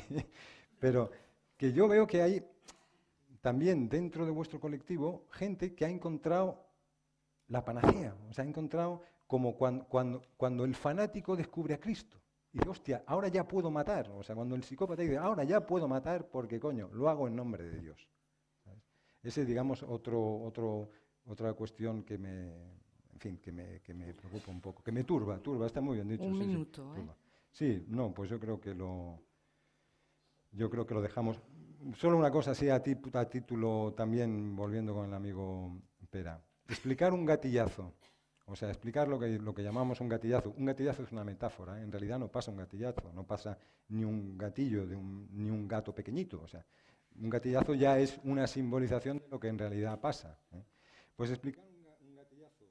pero que yo veo que hay también dentro de vuestro colectivo gente que ha encontrado la panacea, o sea, ha encontrado como cuando el fanático descubre a Cristo. Y dice, hostia, ahora ya puedo matar. O sea, cuando el psicópata dice, ahora ya puedo matar porque, coño, lo hago en nombre de Dios. ¿Sabes? Ese, digamos, otra cuestión que me preocupa un poco, que me turba, está muy bien dicho. Un sí, minuto, sí, turba. Sí, no, pues yo creo que lo dejamos. Solo una cosa así a título también, volviendo con el amigo Pera. Explicar un gatillazo. O sea, explicar lo que llamamos un gatillazo. Un gatillazo es una metáfora, ¿eh? En realidad no pasa un gatillazo, no pasa ni un gatillo ni un gato pequeñito. O sea, un gatillazo ya es una simbolización de lo que en realidad pasa, ¿eh? Pues explicar un gatillazo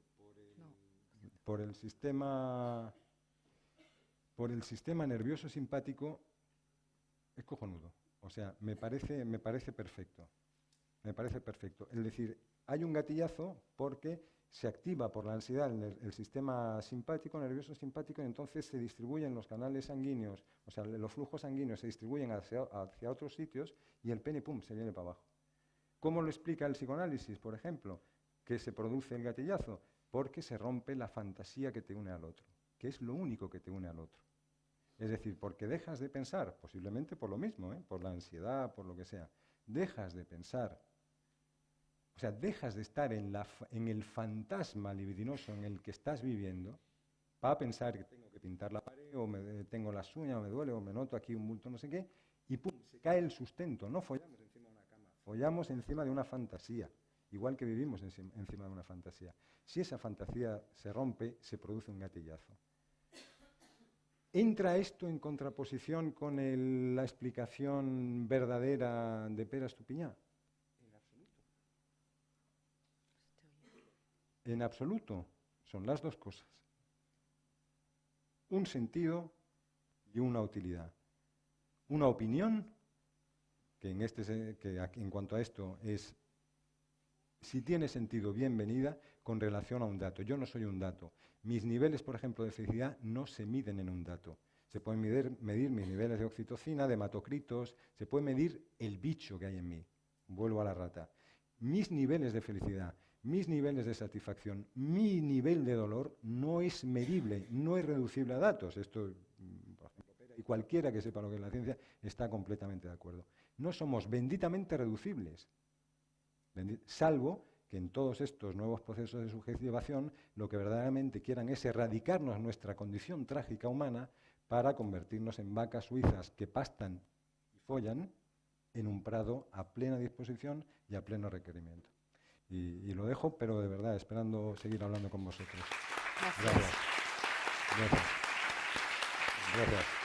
por el sistema nervioso simpático es cojonudo. O sea, me parece perfecto. Me parece perfecto. Es decir, hay un gatillazo porque se activa por la ansiedad el sistema simpático, nervioso simpático, y entonces se distribuyen los canales sanguíneos, o sea, los flujos sanguíneos se distribuyen hacia otros sitios y el pene, pum, se viene para abajo. ¿Cómo lo explica el psicoanálisis, por ejemplo? Que se produce el gatillazo porque se rompe la fantasía que te une al otro, que es lo único que te une al otro. Es decir, porque dejas de pensar, posiblemente por lo mismo, por la ansiedad, por lo que sea, dejas de pensar, o sea, dejas de estar en el fantasma libidinoso en el que estás viviendo para pensar que tengo que pintar la pared, o tengo las uñas, o me duele, o me noto aquí un bulto, no sé qué, y pum, se cae el sustento. No follamos encima de una cama, follamos encima de una fantasía, igual que vivimos encima de una fantasía. Si esa fantasía se rompe, se produce un gatillazo. ¿Entra esto en contraposición con la explicación verdadera de Pere Estupiñán? En absoluto, son las dos cosas. Un sentido y una utilidad. Una opinión, que en cuanto a esto es, si tiene sentido, bienvenida, con relación a un dato. Yo no soy un dato. Mis niveles, por ejemplo, de felicidad no se miden en un dato. Se pueden medir mis niveles de oxitocina, de hematocritos, se puede medir el bicho que hay en mí. Vuelvo a la rata. Mis niveles de felicidad, mis niveles de satisfacción, mi nivel de dolor no es medible, no es reducible a datos. Esto, por ejemplo, y cualquiera que sepa lo que es la ciencia está completamente de acuerdo. No somos benditamente reducibles, salvo que en todos estos nuevos procesos de subjetivación lo que verdaderamente quieran es erradicarnos nuestra condición trágica humana para convertirnos en vacas suizas que pastan y follan en un prado a plena disposición y a pleno requerimiento. Y lo dejo, pero de verdad, esperando seguir hablando con vosotros. Gracias. Gracias. Gracias. Gracias.